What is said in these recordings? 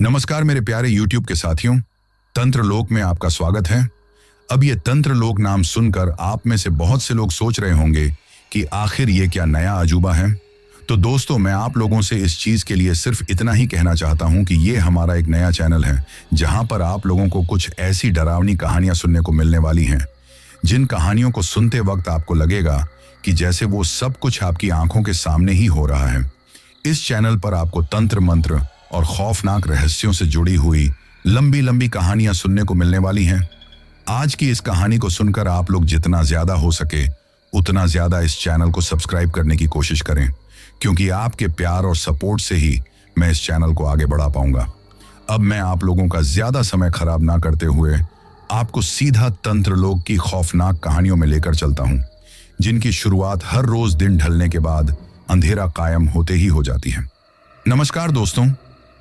नमस्कार मेरे प्यारे YouTube के साथियों, तंत्र लोक में आपका स्वागत है। अब ये तंत्र लोक नाम सुनकर आप में से बहुत से लोग सोच रहे होंगे कि आखिर ये क्या नया अजूबा है। तो दोस्तों, मैं आप लोगों से इस चीज के लिए सिर्फ इतना ही कहना चाहता हूं कि ये हमारा एक नया चैनल है जहां पर आप लोगों को कुछ ऐसी डरावनी कहानियां सुनने को मिलने वाली हैं जिन कहानियों को सुनते वक्त आपको लगेगा कि जैसे वो सब कुछ आपकी आंखों के सामने ही हो रहा है। इस चैनल पर आपको तंत्र मंत्र और खौफनाक रहस्यों से जुड़ी हुई लंबी लंबी कहानियां सुनने को मिलने वाली हैं। आज की इस कहानी को सुनकर आप लोग जितना ज्यादा हो सके उतना ज्यादा इस चैनल को सब्सक्राइब करने की कोशिश करें, क्योंकि आपके प्यार और सपोर्ट से ही मैं इस चैनल को आगे बढ़ा पाऊंगा। अब मैं आप लोगों का ज्यादा समय खराब ना करते हुए आपको सीधा तंत्र लोक की खौफनाक कहानियों में लेकर चलता हूं, जिनकी शुरुआत हर रोज दिन ढलने के बाद अंधेरा कायम होते ही हो जाती है। नमस्कार दोस्तों,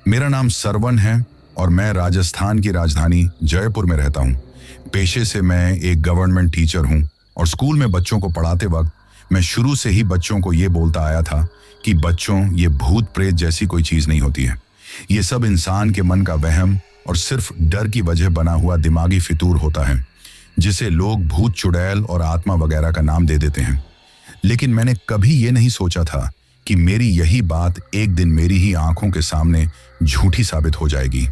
मेरा नाम सरवन है और मैं राजस्थान की राजधानी जयपुर में रहता हूं। पेशे से मैं एक गवर्नमेंट टीचर हूं और स्कूल में बच्चों को पढ़ाते वक्त मैं शुरू से ही बच्चों को ये बोलता आया था कि बच्चों, ये भूत प्रेत जैसी कोई चीज नहीं होती है। ये सब इंसान के मन का वहम और सिर्फ डर की वजह बना हुआ दिमागी फितूर होता है, जिसे लोग भूत चुड़ैल और आत्मा वगैरह का नाम दे देते हैं। लेकिन मैंने कभी ये नहीं सोचा था कि मेरी यही बात एक दिन मेरी ही आंखों के सामने झूठी साबित हो जाएगी,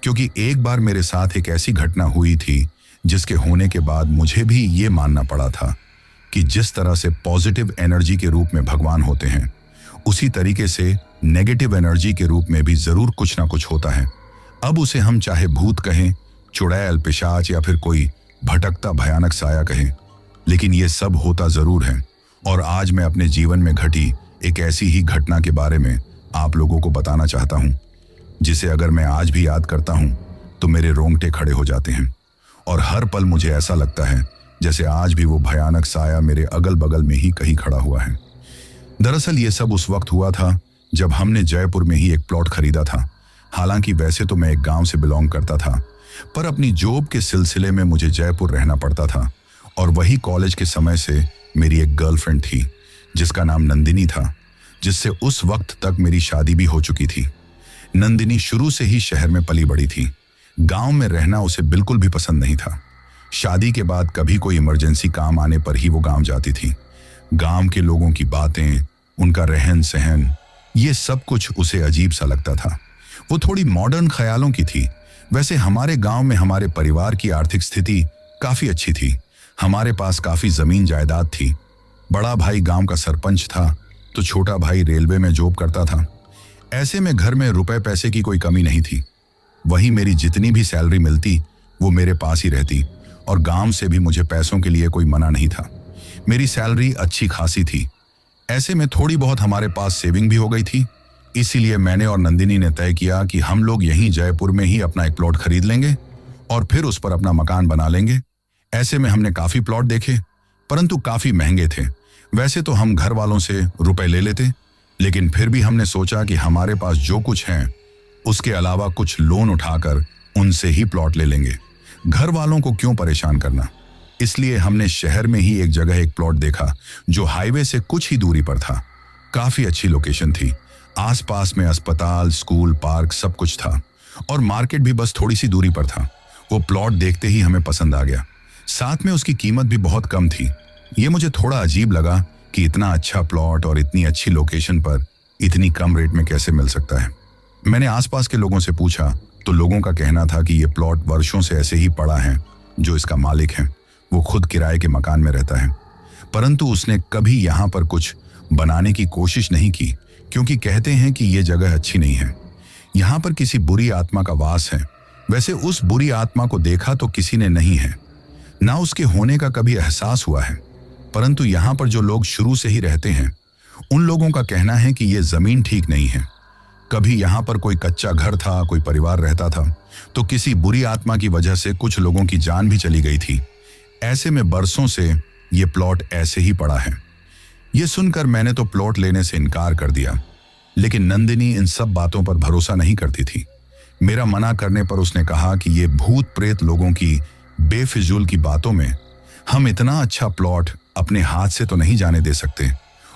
क्योंकि एक बार मेरे साथ एक ऐसी घटना हुई थी जिसके होने के बाद मुझे भी ये मानना पड़ा था कि जिस तरह से पॉजिटिव एनर्जी के रूप में भगवान होते हैं, उसी तरीके से नेगेटिव एनर्जी के रूप में भी जरूर कुछ ना कुछ होता है। अब उसे हम चाहे भूत कहें, चुड़ैल, पिशाच या फिर कोई भटकता भयानक साया कहें, लेकिन ये सब होता जरूर है। और आज मैं अपने जीवन में घटी एक ऐसी ही घटना के बारे में आप लोगों को बताना चाहता हूं, जिसे अगर मैं आज भी याद करता हूं तो मेरे रोंगटे खड़े हो जाते हैं और हर पल मुझे ऐसा लगता है जैसे आज भी वो भयानक साया मेरे अगल बगल में ही कहीं खड़ा हुआ है। दरअसल ये सब उस वक्त हुआ था जब हमने जयपुर में ही एक प्लॉट खरीदा था। हालांकि वैसे तो मैं एक गांव से बिलोंग करता था, पर अपनी जॉब के सिलसिले में मुझे जयपुर रहना पड़ता था और वही कॉलेज के समय से मेरी एक गर्लफ्रेंड थी जिसका नाम नंदिनी था, जिससे उस वक्त तक मेरी शादी भी हो चुकी थी। नंदिनी शुरू से ही शहर में पली बड़ी थी। गांव में रहना उसे बिल्कुल भी पसंद नहीं था। शादी के बाद कभी कोई इमरजेंसी काम आने पर ही वो गांव जाती थी। गांव के लोगों की बातें, उनका रहन सहन, ये सब कुछ उसे अजीब सा लगता था। वो थोड़ी मॉडर्न ख्यालों की थी। वैसे हमारे गांव में हमारे परिवार की आर्थिक स्थिति काफी अच्छी थी। हमारे पास काफी जमीन जायदाद थी। बड़ा भाई गांव का सरपंच था तो छोटा भाई रेलवे में जॉब करता था। ऐसे में घर में रुपए पैसे की कोई कमी नहीं थी। वही मेरी जितनी भी सैलरी मिलती वो मेरे पास ही रहती और गांव से भी मुझे पैसों के लिए कोई मना नहीं था। मेरी सैलरी अच्छी खासी थी। ऐसे में थोड़ी बहुत हमारे पास सेविंग भी हो गई थी। इसीलिए मैंने और नंदिनी ने तय किया कि हम लोग यहीं जयपुर में ही अपना एक प्लॉट खरीद लेंगे और फिर उस पर अपना मकान बना लेंगे। ऐसे में हमने काफी प्लॉट देखे, परंतु काफी महंगे थे। वैसे तो हम घर वालों से रुपए ले लेते, लेकिन फिर भी हमने सोचा कि हमारे पास जो कुछ है उसके अलावा कुछ लोन उठाकर उनसे ही प्लॉट ले लेंगे। घर वालों को क्यों परेशान करना। इसलिए हमने शहर में ही एक जगह एक प्लॉट देखा जो हाईवे से कुछ ही दूरी पर था। काफी अच्छी लोकेशन थी। आसपास में अस्पताल, स्कूल, पार्क सब कुछ था और मार्केट भी बस थोड़ी सी दूरी पर था। वो प्लॉट देखते ही हमें पसंद आ गया। साथ में उसकी कीमत भी बहुत कम थी। ये मुझे थोड़ा अजीब लगा कि इतना अच्छा प्लॉट और इतनी अच्छी लोकेशन पर इतनी कम रेट में कैसे मिल सकता है। मैंने आसपास के लोगों से पूछा तो लोगों का कहना था कि ये प्लॉट वर्षों से ऐसे ही पड़ा है। जो इसका मालिक है वो खुद किराए के मकान में रहता है, परंतु उसने कभी यहाँ पर कुछ बनाने की कोशिश नहीं की, क्योंकि कहते हैं कि ये जगह अच्छी नहीं है। यहाँ पर किसी बुरी आत्मा का वास है। वैसे उस बुरी आत्मा को देखा तो किसी ने नहीं है, ना उसके होने का कभी एहसास हुआ है, परंतु यहाँ पर जो लोग शुरू से ही रहते हैं उन लोगों का कहना है कि ये जमीन ठीक नहीं है। कभी यहाँ पर कोई कच्चा घर था, कोई परिवार रहता था, तो किसी बुरी आत्मा की वजह से कुछ लोगों की जान भी चली गई थी। ऐसे में बरसों से ये प्लॉट ऐसे ही पड़ा है। ये सुनकर मैंने तो प्लॉट लेने से इनकार कर दिया, लेकिन नंदिनी इन सब बातों पर भरोसा नहीं करती थी। मेरा मना करने पर उसने कहा कि ये भूत प्रेत लोगों की बेफिजूल की बातों में हम इतना अच्छा प्लॉट अपने हाथ से तो नहीं जाने दे सकते,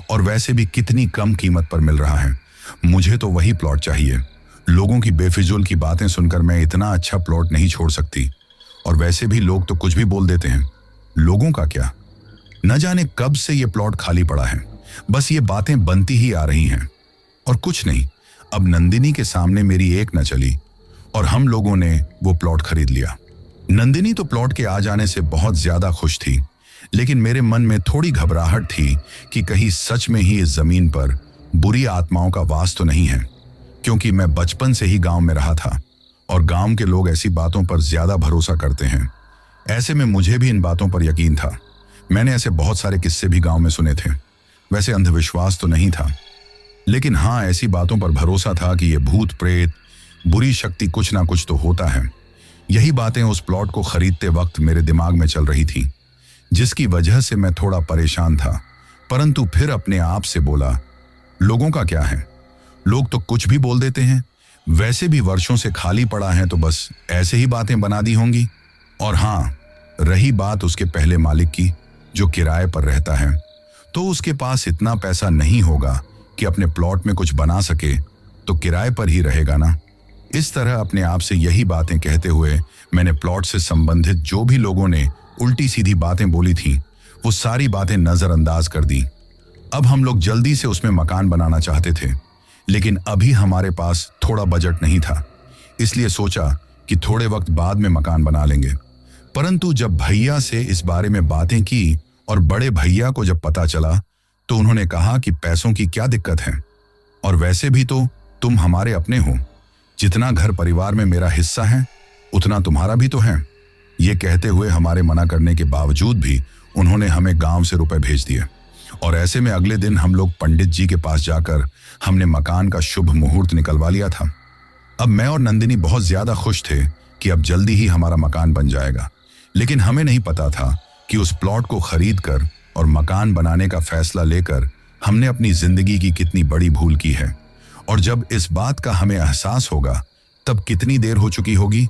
और वैसे भी कितनी कम कीमत पर मिल रहा है। मुझे तो वही प्लॉट चाहिए लोगों की बेफिजूल की बातें सुनकर मैं इतना अच्छा प्लॉट नहीं छोड़ सकती। और वैसे भी लोग तो कुछ भी बोल देते हैं, लोगों का क्या। न जाने कब से ये प्लॉट खाली पड़ा है, बस ये बातें बनती ही आ रही हैं। और कुछ नहीं, अब नंदिनी के सामने मेरी एक न चली और हम लोगों ने वो प्लॉट खरीद लिया। नंदिनी तो प्लॉट के आ जाने से बहुत ज्यादा खुश थी, लेकिन मेरे मन में थोड़ी घबराहट थी कि कहीं सच में ही इस जमीन पर बुरी आत्माओं का वास तो नहीं है, क्योंकि मैं बचपन से ही गांव में रहा था और गांव के लोग ऐसी बातों पर ज्यादा भरोसा करते हैं। ऐसे में मुझे भी इन बातों पर यकीन था। मैंने ऐसे बहुत सारे किस्से भी गांव में सुने थे। वैसे अंधविश्वास तो नहीं था, लेकिन हाँ, ऐसी बातों पर भरोसा था कि ये भूत प्रेत, बुरी शक्ति कुछ ना कुछ तो होता है। यही बातें उस प्लॉट को खरीदते वक्त मेरे दिमाग में चल रही थी, जिसकी वजह से मैं थोड़ा परेशान था। परंतु फिर अपने आप से बोला, लोगों का क्या है, लोग तो कुछ भी बोल देते हैं। वैसे भी वर्षों से खाली पड़ा है, तो बस ऐसे ही बातें बना दी होंगी। और हाँ, रही बात उसके पहले मालिक की, जो किराए पर रहता है, तो उसके पास इतना पैसा नहीं होगा कि अपने प्लॉट में कुछ बना सके, तो किराए पर ही रहेगा ना। इस तरह अपने आप से यही बातें कहते हुए मैंने प्लॉट से संबंधित जो भी लोगों ने उल्टी सीधी बातें बोली थी, वो सारी बातें नजरअंदाज कर दी। अब हम लोग जल्दी से उसमें मकान बनाना चाहते थे, लेकिन अभी हमारे पास थोड़ा बजट नहीं था, इसलिए सोचा कि थोड़े वक्त बाद में मकान बना लेंगे। परंतु जब भैया से इस बारे में बातें की और बड़े भैया को जब पता चला, तो उन्होंने कहा कि पैसों की क्या दिक्कत है, और वैसे भी तो तुम हमारे अपने हो। जितना घर परिवार में मेरा हिस्सा है, उतना तुम्हारा भी तो है। ये कहते हुए हमारे मना करने के बावजूद भी उन्होंने हमें गांव से रुपए भेज दिए। और ऐसे में अगले दिन हम लोग पंडित जी के पास जाकर हमने मकान का शुभ मुहूर्त निकलवा लिया था। अब मैं और नंदिनी बहुत ज्यादा खुश थे कि अब जल्दी ही हमारा मकान बन जाएगा, लेकिन हमें नहीं पता था कि उस प्लॉट को खरीद कर और मकान बनाने का फैसला लेकर हमने अपनी जिंदगी की कितनी बड़ी भूल की है। और जब इस बात का हमें एहसास होगा, तब कितनी देर हो चुकी होगी।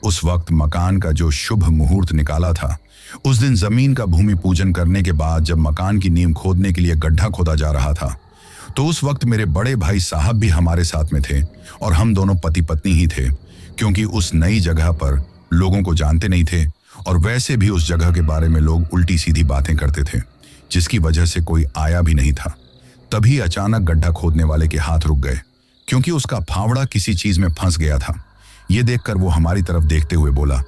उस वक्त मकान का जो शुभ मुहूर्त निकाला था, उस दिन जमीन का भूमि पूजन करने के बाद जब मकान की नींव खोदने के लिए गड्ढा खोदा जा रहा था, तो उस वक्त मेरे बड़े भाई साहब भी हमारे साथ में थे और हम दोनों पति पत्नी ही थे, क्योंकि उस नई जगह पर लोगों को जानते नहीं थे और वैसे भी उस जगह के बारे में लोग उल्टी सीधी बातें करते थे, जिसकी वजह से कोई आया भी नहीं था। तभी अचानक गड्ढा खोदने वाले के हाथ रुक गए, क्योंकि उसका फावड़ा किसी चीज में फंस गया था। ये देखकर वो हमारी तरफ देखते हुए बोला,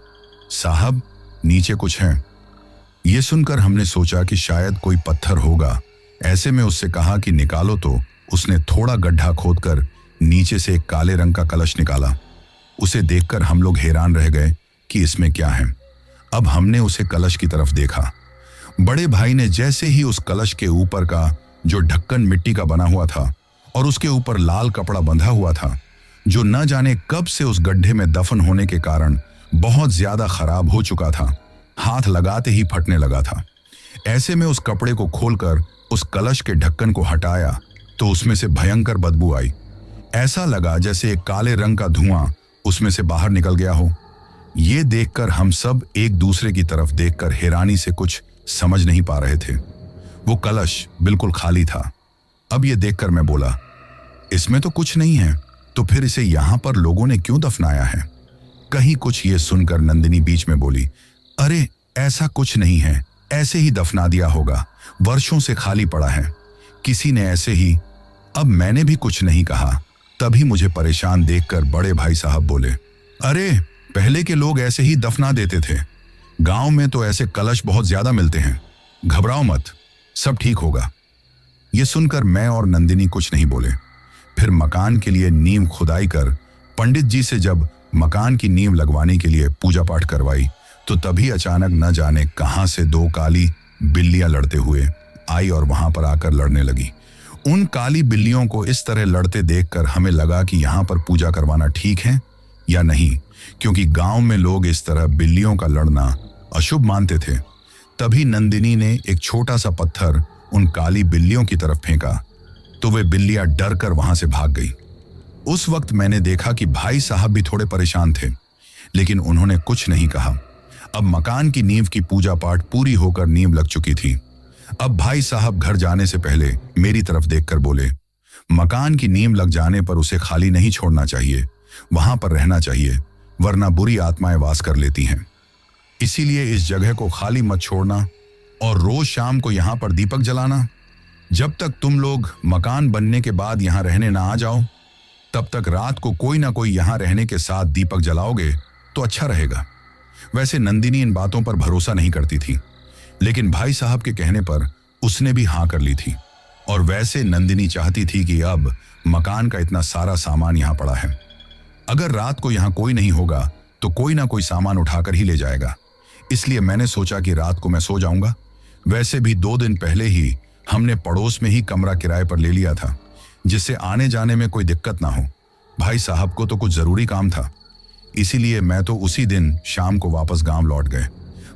साहब नीचे कुछ है। ये सुनकर हमने सोचा कि शायद कोई पत्थर होगा। ऐसे में उससे कहा कि निकालो, तो उसने थोड़ा गड्ढा खोदकर नीचे से एक काले रंग का कलश निकाला। उसे देखकर हम लोग हैरान रह गए कि इसमें क्या है। अब हमने उसे कलश की तरफ देखा। बड़े भाई ने जैसे ही उस कलश के ऊपर का जो ढक्कन मिट्टी का बना हुआ था और उसके ऊपर लाल कपड़ा बंधा हुआ था, जो न जाने कब से उस गड्ढे में दफन होने के कारण बहुत ज्यादा खराब हो चुका था, हाथ लगाते ही फटने लगा था। ऐसे में उस कपड़े को खोलकर उस कलश के ढक्कन को हटाया, तो उसमें से भयंकर बदबू आई। ऐसा लगा जैसे एक काले रंग का धुआं उसमें से बाहर निकल गया हो। ये देखकर हम सब एक दूसरे की तरफ देखकर हैरानी से कुछ समझ नहीं पा रहे थे। वो कलश बिल्कुल खाली था। अब ये देखकर मैं बोला, इसमें तो कुछ नहीं है, तो फिर इसे यहां पर लोगों ने क्यों दफनाया है? कहीं कुछ ये सुनकर नंदिनी बीच में बोली, अरे ऐसा कुछ नहीं है, ऐसे ही दफना दिया होगा, वर्षों से खाली पड़ा है, किसी ने ऐसे ही। अब मैंने भी कुछ नहीं कहा। तभी मुझे परेशान देखकर बड़े भाई साहब बोले, अरे पहले के लोग ऐसे ही दफना देते थे, गांव में तो ऐसे कलश बहुत ज्यादा मिलते हैं, घबराओ मत, सब ठीक होगा। ये सुनकर मैं और नंदिनी कुछ नहीं बोले। फिर मकान के लिए नींव खुदाई कर पंडित जी से जब मकान की नींव लगवाने के लिए पूजा पाठ करवाई, तो तभी अचानक न जाने कहां से दो काली बिल्लियां लड़ते हुए आई और वहां पर आकर लड़ने लगी। उन काली बिल्लियों को इस तरह लड़ते देखकर हमें लगा कि यहां पर पूजा करवाना ठीक है या नहीं, क्योंकि गांव में लोग इस तरह बिल्लियों का लड़ना अशुभ मानते थे। तभी नंदिनी ने एक छोटा सा पत्थर उन काली बिल्लियों की तरफ फेंका, तो वे बिल्लियां डर कर वहां से भाग गई। उस वक्त मैंने देखा कि भाई साहब भी थोड़े परेशान थे, लेकिन उन्होंने कुछ नहीं कहा। अब मकान की नींव की पूजा पाठ पूरी होकर नींव लग चुकी थी। अब भाई साहब घर जाने से पहले मेरी तरफ देखकर बोले, मकान की नींव लग जाने पर उसे खाली नहीं छोड़ना चाहिए, वहां पर रहना चाहिए, वरना बुरी आत्माएं वास कर लेती हैं। इसीलिए इस जगह को खाली मत छोड़ना और रोज शाम को यहां पर दीपक जलाना। जब तक तुम लोग मकान बनने के बाद यहां रहने ना आ जाओ, तब तक रात को कोई ना कोई यहां रहने के साथ दीपक जलाओगे तो अच्छा रहेगा। वैसे नंदिनी इन बातों पर भरोसा नहीं करती थी, लेकिन भाई साहब के कहने पर उसने भी हाँ कर ली थी। और वैसे नंदिनी चाहती थी कि अब मकान का इतना सारा सामान यहां पड़ा है, अगर रात को यहां कोई नहीं होगा तो कोई ना कोई सामान उठाकर ही ले जाएगा। इसलिए मैंने सोचा कि रात को मैं सो जाऊंगा। वैसे भी 2 दिन पहले ही हमने पड़ोस में ही कमरा किराए पर ले लिया था, जिससे आने जाने में कोई दिक्कत ना हो। भाई साहब को तो कुछ जरूरी काम था, इसीलिए मैं तो उसी दिन शाम को वापस गांव लौट गए।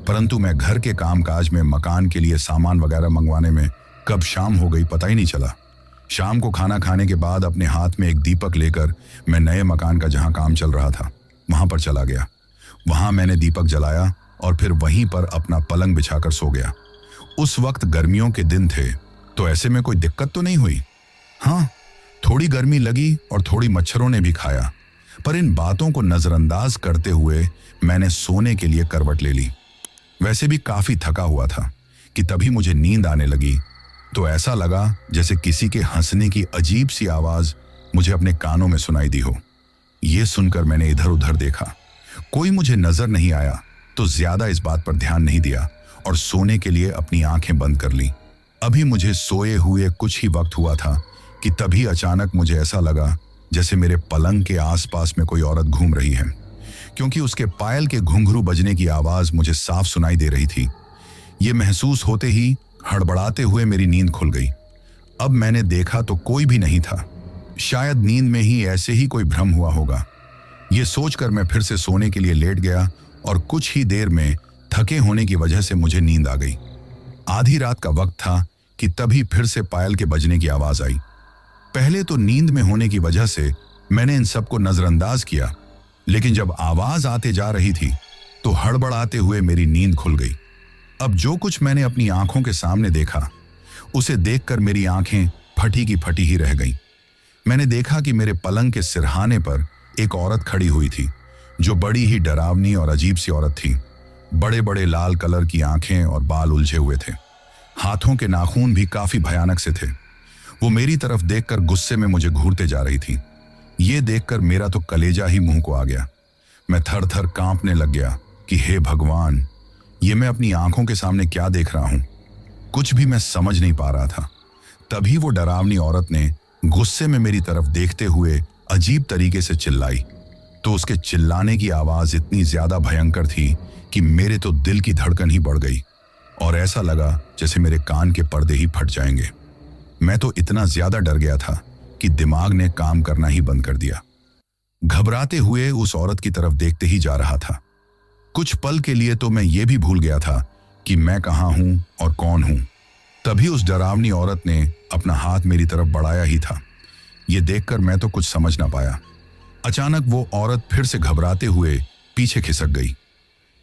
परंतु मैं घर के कामकाज में मकान के लिए सामान वगैरह मंगवाने में कब शाम हो गई पता ही नहीं चला। शाम को खाना खाने के बाद अपने हाथ में एक दीपक लेकर मैं नए मकान का जहां काम चल रहा था वहां पर चला गया। वहां मैंने दीपक जलाया और फिर वहीं पर अपना पलंग बिछाकर सो गया। उस वक्त गर्मियों के दिन थे, तो ऐसे में कोई दिक्कत तो नहीं हुई। हाँ, थोड़ी गर्मी लगी और थोड़ी मच्छरों ने भी खाया, पर इन बातों को नजरअंदाज करते हुए मैंने सोने के लिए करवट ले ली। वैसे भी काफी थका हुआ था कि तभी मुझे नींद आने लगी, तो ऐसा लगा जैसे किसी के हंसने की अजीब सी आवाज मुझे अपने कानों में सुनाई दी हो। यह सुनकर मैंने इधर उधर देखा, कोई मुझे नजर नहीं आया, तो ज्यादा इस बात पर ध्यान नहीं दिया और सोने के लिए अपनी आंखें बंद कर ली। अभी मुझे सोए हुए कुछ ही वक्त हुआ था कि तभी अचानक मुझे ऐसा लगा जैसे मेरे पलंग के आसपास में कोई औरत घूम रही है, क्योंकि उसके पायल के घुंघरू बजने की आवाज मुझे साफ सुनाई दे रही थी। ये महसूस होते ही हड़बड़ाते हुए मेरी नींद खुल गई। अब मैंने देखा तो कोई भी नहीं था, शायद नींद में ही ऐसे ही कोई भ्रम हुआ होगा। ये सोचकर मैं फिर से सोने के लिए लेट गया और कुछ ही देर में थके होने की वजह से मुझे नींद आ गई। आधी रात का वक्त था कि तभी फिर से पायल के बजने की आवाज आई। पहले तो नींद में होने की वजह से मैंने इन सबको नजरअंदाज किया, लेकिन जब आवाज आते जा रही थी तो हड़बड़ाते हुए मेरी नींद खुल गई। अब जो कुछ मैंने अपनी आंखों के सामने देखा, उसे देखकर मेरी आंखें फटी की फटी ही रह गईं। मैंने देखा कि मेरे पलंग के सिरहाने पर एक औरत खड़ी हुई थी, जो बड़ी ही डरावनी और अजीब सी औरत थी। बड़े बड़े लाल कलर की आंखें और बाल उलझे हुए थे। हाथों के नाखून भी काफी भयानक से थे। वो मेरी तरफ देखकर गुस्से में मुझे घूरते जा रही थी। ये देखकर मेरा तो कलेजा ही मुंह को आ गया। मैं थर थर कांपने लग गया कि हे भगवान, ये मैं अपनी आंखों के सामने क्या देख रहा हूं। कुछ भी मैं समझ नहीं पा रहा था। तभी वो डरावनी औरत ने गुस्से में मेरी तरफ देखते हुए अजीब तरीके से चिल्लाई, तो उसके चिल्लाने की आवाज इतनी ज्यादा भयंकर थी कि मेरे तो दिल की धड़कन ही बढ़ गई और ऐसा लगा जैसे मेरे कान के पर्दे ही फट जाएंगे। मैं तो इतना ज्यादा डर गया था कि दिमाग ने काम करना ही बंद कर दिया। घबराते हुए उस औरत की तरफ देखते ही जा रहा था। कुछ पल के लिए तो मैं ये भी भूल गया था कि मैं कहाँ हूं और कौन हूं। तभी उस डरावनी औरत ने अपना हाथ मेरी तरफ बढ़ाया ही था। ये देखकर मैं तो कुछ समझ ना पाया। अचानक वो औरत फिर से घबराते हुए पीछे खिसक गई।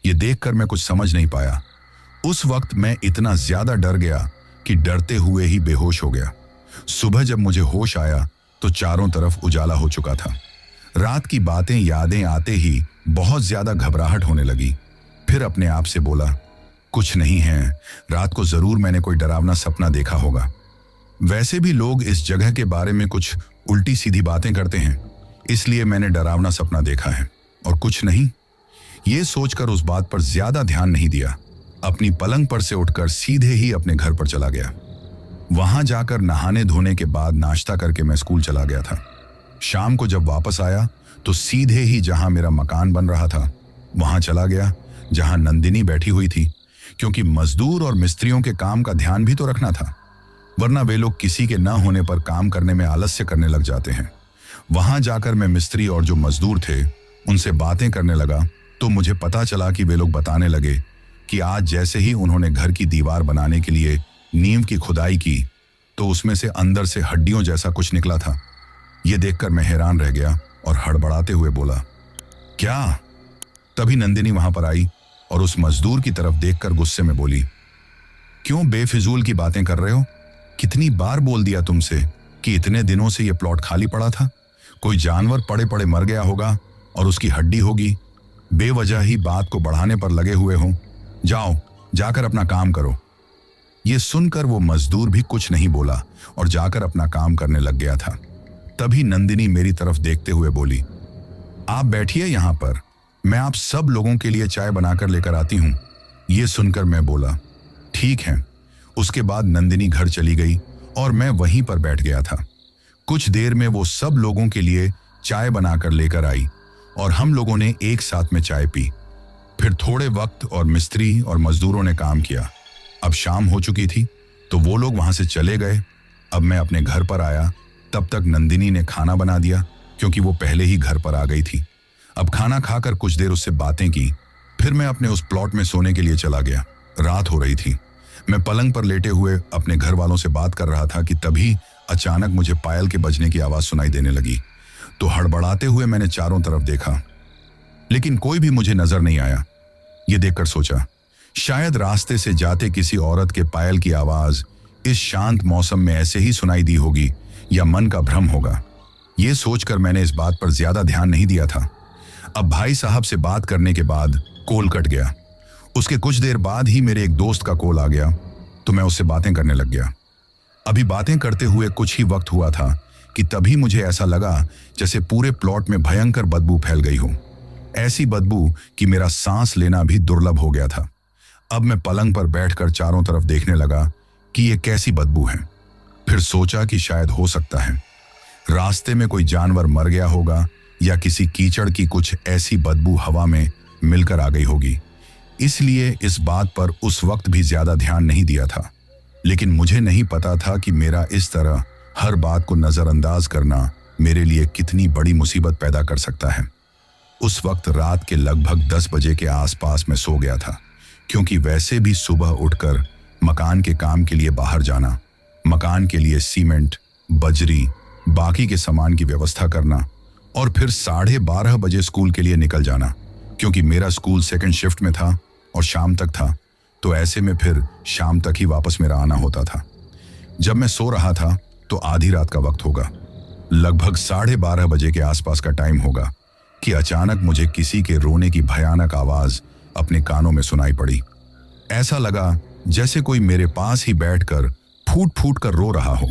ये देखकर मैं कुछ समझ नहीं पाया। उस वक्त मैं इतना ज्यादा डर गया कि डरते हुए ही बेहोश हो गया। सुबह जब मुझे होश आया तो चारों तरफ उजाला हो चुका था। रात की बातें यादें आते ही बहुत ज्यादा घबराहट होने लगी। फिर अपने आप से बोला, कुछ नहीं है, रात को जरूर मैंने कोई डरावना सपना देखा होगा। वैसे भी लोग इस जगह के बारे में कुछ उल्टी सीधी बातें करते हैं, इसलिए मैंने डरावना सपना देखा है और कुछ नहीं। ये सोचकर उस बात पर ज्यादा ध्यान नहीं दिया। अपनी पलंग पर से उठकर सीधे ही अपने घर पर चला गया। वहां जाकर नहाने धोने के बाद नाश्ता करके मैं स्कूल चला गया था। शाम को जब वापस आया तो सीधे ही जहां मेरा मकान बन रहा था वहां चला गया, जहां नंदिनी बैठी हुई थी, क्योंकि मजदूर और मिस्त्रियों के काम का ध्यान भी तो रखना था, वरना वे लोग किसी के न होने पर काम करने में आलस्य करने लग जाते हैं। वहां जाकर मैं मिस्त्री और जो मजदूर थे उनसे बातें करने लगा, तो मुझे पता चला कि वे लोग बताने लगे कि आज जैसे ही उन्होंने घर की दीवार बनाने के लिए नींव की खुदाई की तो उसमें से अंदर से हड्डियों जैसा कुछ निकला था। यह देखकर मैं हैरान रह गया और हड़बड़ाते हुए बोला, क्या? तभी नंदिनी वहां पर आई और उस मजदूर की तरफ देखकर गुस्से में बोली, क्यों बेफिजूल की बातें कर रहे हो? कितनी बार बोल दिया तुमसे कि इतने दिनों से यह प्लॉट खाली पड़ा था, कोई जानवर पड़े पड़े मर गया होगा और उसकी हड्डी होगी। बेवजह ही बात को बढ़ाने पर लगे हुए हो। जाओ, जाकर अपना काम करो। ये सुनकर वो मजदूर भी कुछ नहीं बोला और जाकर अपना काम करने लग गया था। तभी नंदिनी मेरी तरफ देखते हुए बोली, आप बैठिए यहां पर, मैं आप सब लोगों के लिए चाय बनाकर लेकर आती हूं। ये सुनकर मैं बोला, ठीक है। उसके बाद नंदिनी घर चली गई और मैं वहीं पर बैठ गया था। कुछ देर में वो सब लोगों के लिए चाय बनाकर लेकर आई और हम लोगों ने एक साथ में चाय पी। फिर थोड़े वक्त और मिस्त्री और मजदूरों ने काम किया। अब शाम हो चुकी थी तो वो लोग वहां से चले गए। अब मैं अपने घर पर आया, तब तक नंदिनी ने खाना बना दिया क्योंकि वो पहले ही घर पर आ गई थी। अब खाना खाकर कुछ देर उससे बातें की। फिर मैं अपने उस प्लॉट में सोने के लिए चला गया। रात हो रही थी। मैं पलंग पर लेटे हुए अपने घर वालों से बात कर रहा था कि तभी अचानक मुझे पायल के बजने की आवाज सुनाई देने लगी। तो हड़बड़ाते हुए मैंने चारों तरफ देखा, लेकिन कोई भी मुझे नजर नहीं आया। ये देखकर सोचा, शायद रास्ते से जाते किसी औरत के पायल की आवाज इस शांत मौसम में ऐसे ही सुनाई दी होगी या मन का भ्रम होगा। ये सोचकर मैंने इस बात पर ज्यादा ध्यान नहीं दिया था। अब भाई साहब से बात करने के बाद कॉल कट गया। उसके कुछ देर बाद ही मेरे एक दोस्त का कॉल आ गया तो मैं उससे बातें करने लग गया। अभी बातें करते हुए कुछ ही वक्त हुआ था कि तभी मुझे ऐसा लगा जैसे पूरे प्लॉट में भयंकर बदबू फैल गई हो। ऐसी बदबू कि मेरा सांस लेना भी दुर्लभ हो गया था। अब मैं पलंग पर बैठकर चारों तरफ देखने लगा कि ये कैसी बदबू है। फिर सोचा कि शायद हो सकता है रास्ते में कोई जानवर मर गया होगा या किसी कीचड़ की कुछ ऐसी बदबू हवा में मिलकर आ गई होगी। इसलिए इस बात पर उस वक्त भी ज्यादा ध्यान नहीं दिया था। लेकिन मुझे नहीं पता था कि मेरा इस तरह हर बात को नजरअंदाज करना मेरे लिए कितनी बड़ी मुसीबत पैदा कर सकता है। उस वक्त रात के लगभग 10 बजे के आसपास मैं सो गया था, क्योंकि वैसे भी सुबह उठकर मकान के काम के लिए बाहर जाना, मकान के लिए सीमेंट, बजरी, बाकी के सामान की व्यवस्था करना और फिर 12:30 बजे स्कूल के लिए निकल जाना, क्योंकि मेरा स्कूल सेकंड शिफ्ट में था और शाम तक था, तो ऐसे में फिर शाम तक ही वापस मेरा आना होता था। जब मैं सो रहा था तो आधी रात का वक्त होगा, लगभग 12:30 बजे के आसपास का टाइम होगा कि अचानक मुझे किसी के रोने की भयानक आवाज अपने कानों में सुनाई पड़ी। ऐसा लगा जैसे कोई मेरे पास ही बैठकर फूट फूट कर रो रहा हो।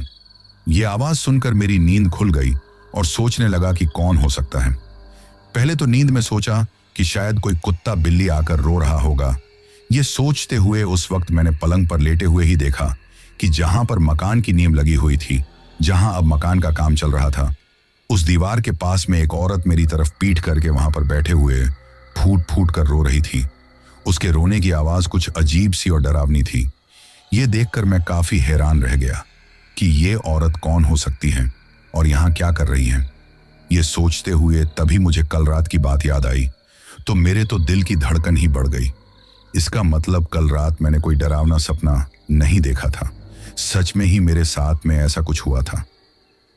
यह आवाज सुनकर मेरी नींद खुल गई और सोचने लगा कि कौन हो सकता है। पहले तो नींद में सोचा कि शायद कोई कुत्ता बिल्ली आकर रो रहा होगा। ये सोचते हुए उस वक्त मैंने पलंग पर लेटे हुए ही देखा कि जहां पर मकान की नींव लगी हुई थी, जहां अब मकान का काम चल रहा था, उस दीवार के पास में एक औरत मेरी तरफ पीठ करके वहां पर बैठे हुए फूट फूट कर रो रही थी। उसके रोने की आवाज कुछ अजीब सी और डरावनी थी। ये देखकर मैं काफी हैरान रह गया कि ये औरत कौन हो सकती है और यहाँ क्या कर रही है। ये सोचते हुए तभी मुझे कल रात की बात याद आई, तो मेरे तो दिल की धड़कन ही बढ़ गई। इसका मतलब कल रात मैंने कोई डरावना सपना नहीं देखा था, सच में ही मेरे साथ में ऐसा कुछ हुआ था।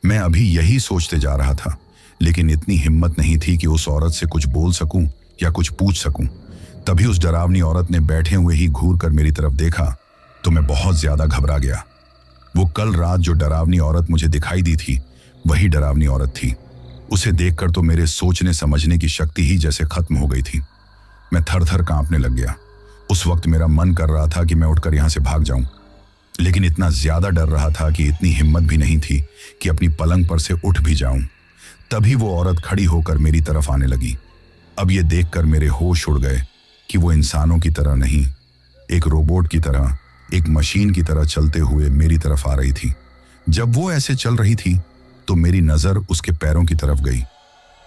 मैं अभी यही सोचते जा रहा था, लेकिन इतनी हिम्मत नहीं थी कि उस औरत से कुछ बोल सकूं या कुछ पूछ सकूं। तभी उस डरावनी औरत ने बैठे हुए ही घूर कर मेरी तरफ देखा तो मैं बहुत ज्यादा घबरा गया। वो कल रात जो डरावनी औरत मुझे दिखाई दी थी, वही डरावनी औरत थी। उसे देखकर तो मेरे सोचने समझने की शक्ति ही जैसे खत्म हो गई थी। मैं थर थर कांपने लग गया। उस वक्त मेरा मन कर रहा था कि मैं उठकर यहां से भाग जाऊं, लेकिन इतना ज्यादा डर रहा था कि इतनी हिम्मत भी नहीं थी कि अपनी पलंग पर से उठ भी जाऊं। तभी वो औरत खड़ी होकर मेरी तरफ आने लगी। अब ये देखकर मेरे होश उड़ गए कि वो इंसानों की तरह नहीं, एक रोबोट की तरह, एक मशीन की तरह चलते हुए मेरी तरफ आ रही थी। जब वो ऐसे चल रही थी तो मेरी नजर उसके पैरों की तरफ गई।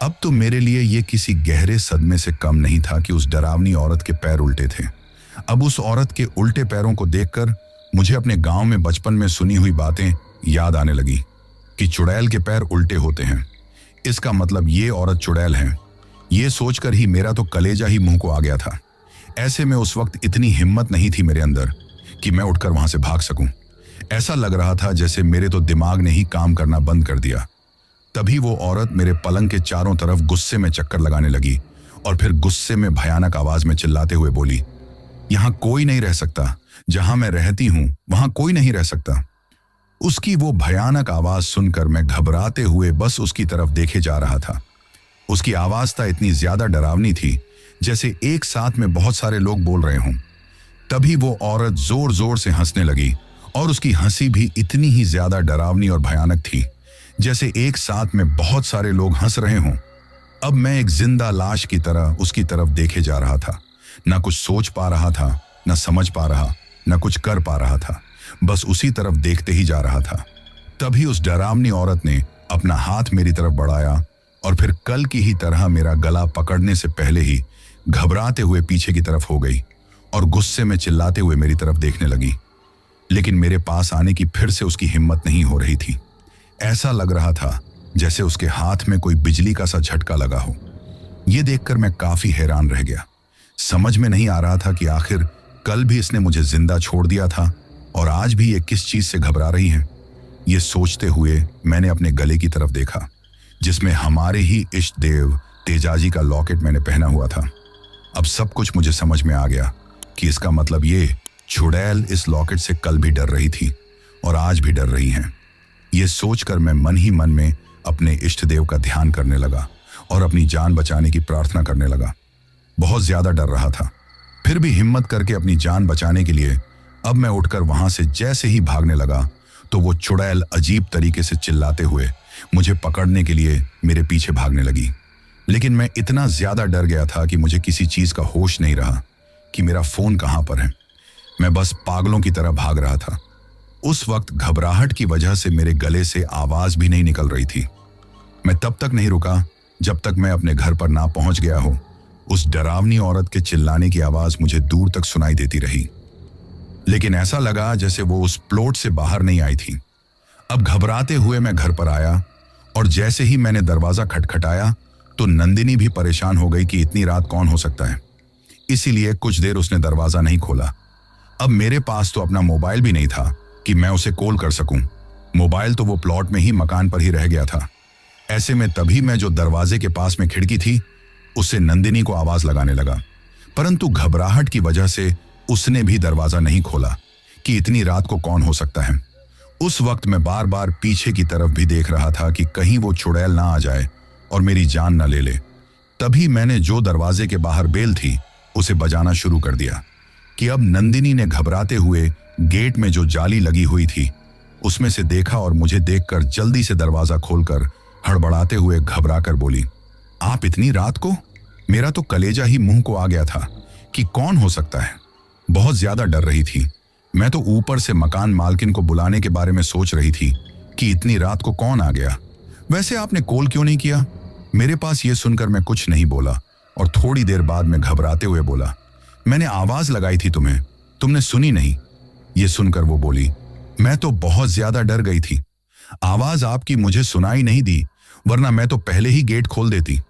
अब तो मेरे लिए ये किसी गहरे सदमे से कम नहीं था कि उस डरावनी औरत के पैर उल्टे थे। अब उस औरत के उल्टे पैरों को देखकर मुझे अपने गांव में बचपन में सुनी हुई बातें याद आने लगी कि चुड़ैल के पैर उल्टे होते हैं। इसका मतलब ये औरत चुड़ैल है। ये सोचकर ही मेरा तो कलेजा ही मुंह को आ गया था। ऐसे में उस वक्त इतनी हिम्मत नहीं थी मेरे अंदर कि मैं उठकर वहां से भाग सकूं। ऐसा लग रहा था जैसे मेरे तो दिमाग ने ही काम करना बंद कर दिया। तभी वो औरत मेरे पलंग के चारों तरफ गुस्से में चक्कर लगाने लगी और फिर गुस्से में भयानक आवाज में चिल्लाते हुए बोली, यहाँ कोई नहीं रह सकता, जहां मैं रहती हूं वहां कोई नहीं रह सकता। उसकी वो भयानक आवाज सुनकर मैं घबराते हुए बस उसकी तरफ देखे जा रहा था। उसकी आवाज था इतनी ज्यादा डरावनी थी जैसे एक साथ में बहुत सारे लोग बोल रहे हों। तभी वो औरत जोर जोर से हंसने लगी और उसकी हंसी भी इतनी ही ज्यादा डरावनी और भयानक थी जैसे एक साथ में बहुत सारे लोग हंस रहे हों। अब मैं एक जिंदा लाश की तरह उसकी तरफ देखे जा रहा था। ना कुछ सोच पा रहा था, ना समझ पा रहा, ना कुछ कर पा रहा था, बस उसी तरफ देखते ही जा रहा था। तभी उस डरावनी औरत ने अपना हाथ मेरी तरफ बढ़ाया और फिर कल की ही तरह मेरा गला पकड़ने से पहले ही घबराते हुए पीछे की तरफ हो गई और गुस्से में चिल्लाते हुए मेरी तरफ देखने लगी। लेकिन मेरे पास आने की फिर से उसकी हिम्मत नहीं हो रही थी। ऐसा लग रहा था जैसे उसके हाथ में कोई बिजली का सा झटका लगा हो। यह देखकर मैं काफी हैरान रह गया। समझ में नहीं आ रहा था कि आखिर कल भी इसने मुझे जिंदा छोड़ दिया था और आज भी ये किस चीज से घबरा रही है। ये सोचते हुए मैंने अपने गले की तरफ देखा जिसमें हमारे ही इष्ट देव तेजाजी का लॉकेट मैंने पहना हुआ था। अब सब कुछ मुझे समझ में आ गया कि इसका मतलब ये चुड़ैल इस लॉकेट से कल भी डर रही थी और आज भी डर रही हैं। ये सोचकर मैं मन ही मन में अपने इष्ट देव का ध्यान करने लगा और अपनी जान बचाने की प्रार्थना करने लगा। बहुत ज्यादा डर रहा था, फिर भी हिम्मत करके अपनी जान बचाने के लिए अब मैं उठकर वहां से जैसे ही भागने लगा तो वो चुड़ैल अजीब तरीके से चिल्लाते हुए मुझे पकड़ने के लिए मेरे पीछे भागने लगी। लेकिन मैं इतना ज्यादा डर गया था कि मुझे किसी चीज का होश नहीं रहा कि मेरा फोन कहां पर है। मैं बस पागलों की तरह भाग रहा था। उस वक्त घबराहट की वजह से मेरे गले से आवाज भी नहीं निकल रही थी। मैं तब तक नहीं रुका जब तक मैं अपने घर पर ना पहुंच गया हो। उस डरावनी औरत के चिल्लाने की आवाज मुझे दूर तक सुनाई देती रही, लेकिन ऐसा लगा जैसे वो उस प्लॉट से बाहर नहीं आई थी। अब घबराते हुए मैं घर पर आया और जैसे ही मैंने दरवाजा खटखटाया तो नंदिनी भी परेशान हो गई कि इतनी रात कौन हो सकता है। इसीलिए कुछ देर उसने दरवाजा नहीं खोला। अब मेरे पास तो अपना मोबाइल भी नहीं था कि मैं उसे कॉल कर सकूं। मोबाइल तो वो प्लॉट में ही मकान पर ही रह गया था। ऐसे में तभी मैं जो दरवाजे के पास में खिड़की थी उससे नंदिनी को आवाज लगाने लगा, परंतु घबराहट की वजह से उसने भी दरवाजा नहीं खोला कि इतनी रात को कौन हो सकता है। उस वक्त मैं बार बार पीछे की तरफ भी देख रहा था कि कहीं वो चुड़ैल ना आ जाए और मेरी जान ना ले ले। तभी मैंने जो दरवाजे के बाहर बेल थी उसे बजाना शुरू कर दिया कि अब नंदिनी ने घबराते हुए गेट में जो जाली लगी हुई थी उसमें से देखा और मुझे देखकर जल्दी से दरवाजा खोलकर हड़बड़ाते हुए घबराकर बोली, आप इतनी रात को? मेरा तो कलेजा ही मुंह को आ गया था कि कौन हो सकता है। बहुत ज्यादा डर रही थी। मैं तो ऊपर से मकान मालकिन को बुलाने के बारे में सोच रही थी कि इतनी रात को कौन आ गया। वैसे आपने कॉल क्यों नहीं किया? मेरे पास ये सुनकर मैं कुछ नहीं बोला और थोड़ी देर बाद मैं घबराते हुए बोला, मैंने आवाज लगाई थी तुम्हें, तुमने सुनी नहीं। ये सुनकर वो बोली, मैं तो बहुत ज्यादा डर गई थी। आवाज आपकी मुझे सुनाई नहीं दी, वरना मैं तो पहले ही गेट खोल देती।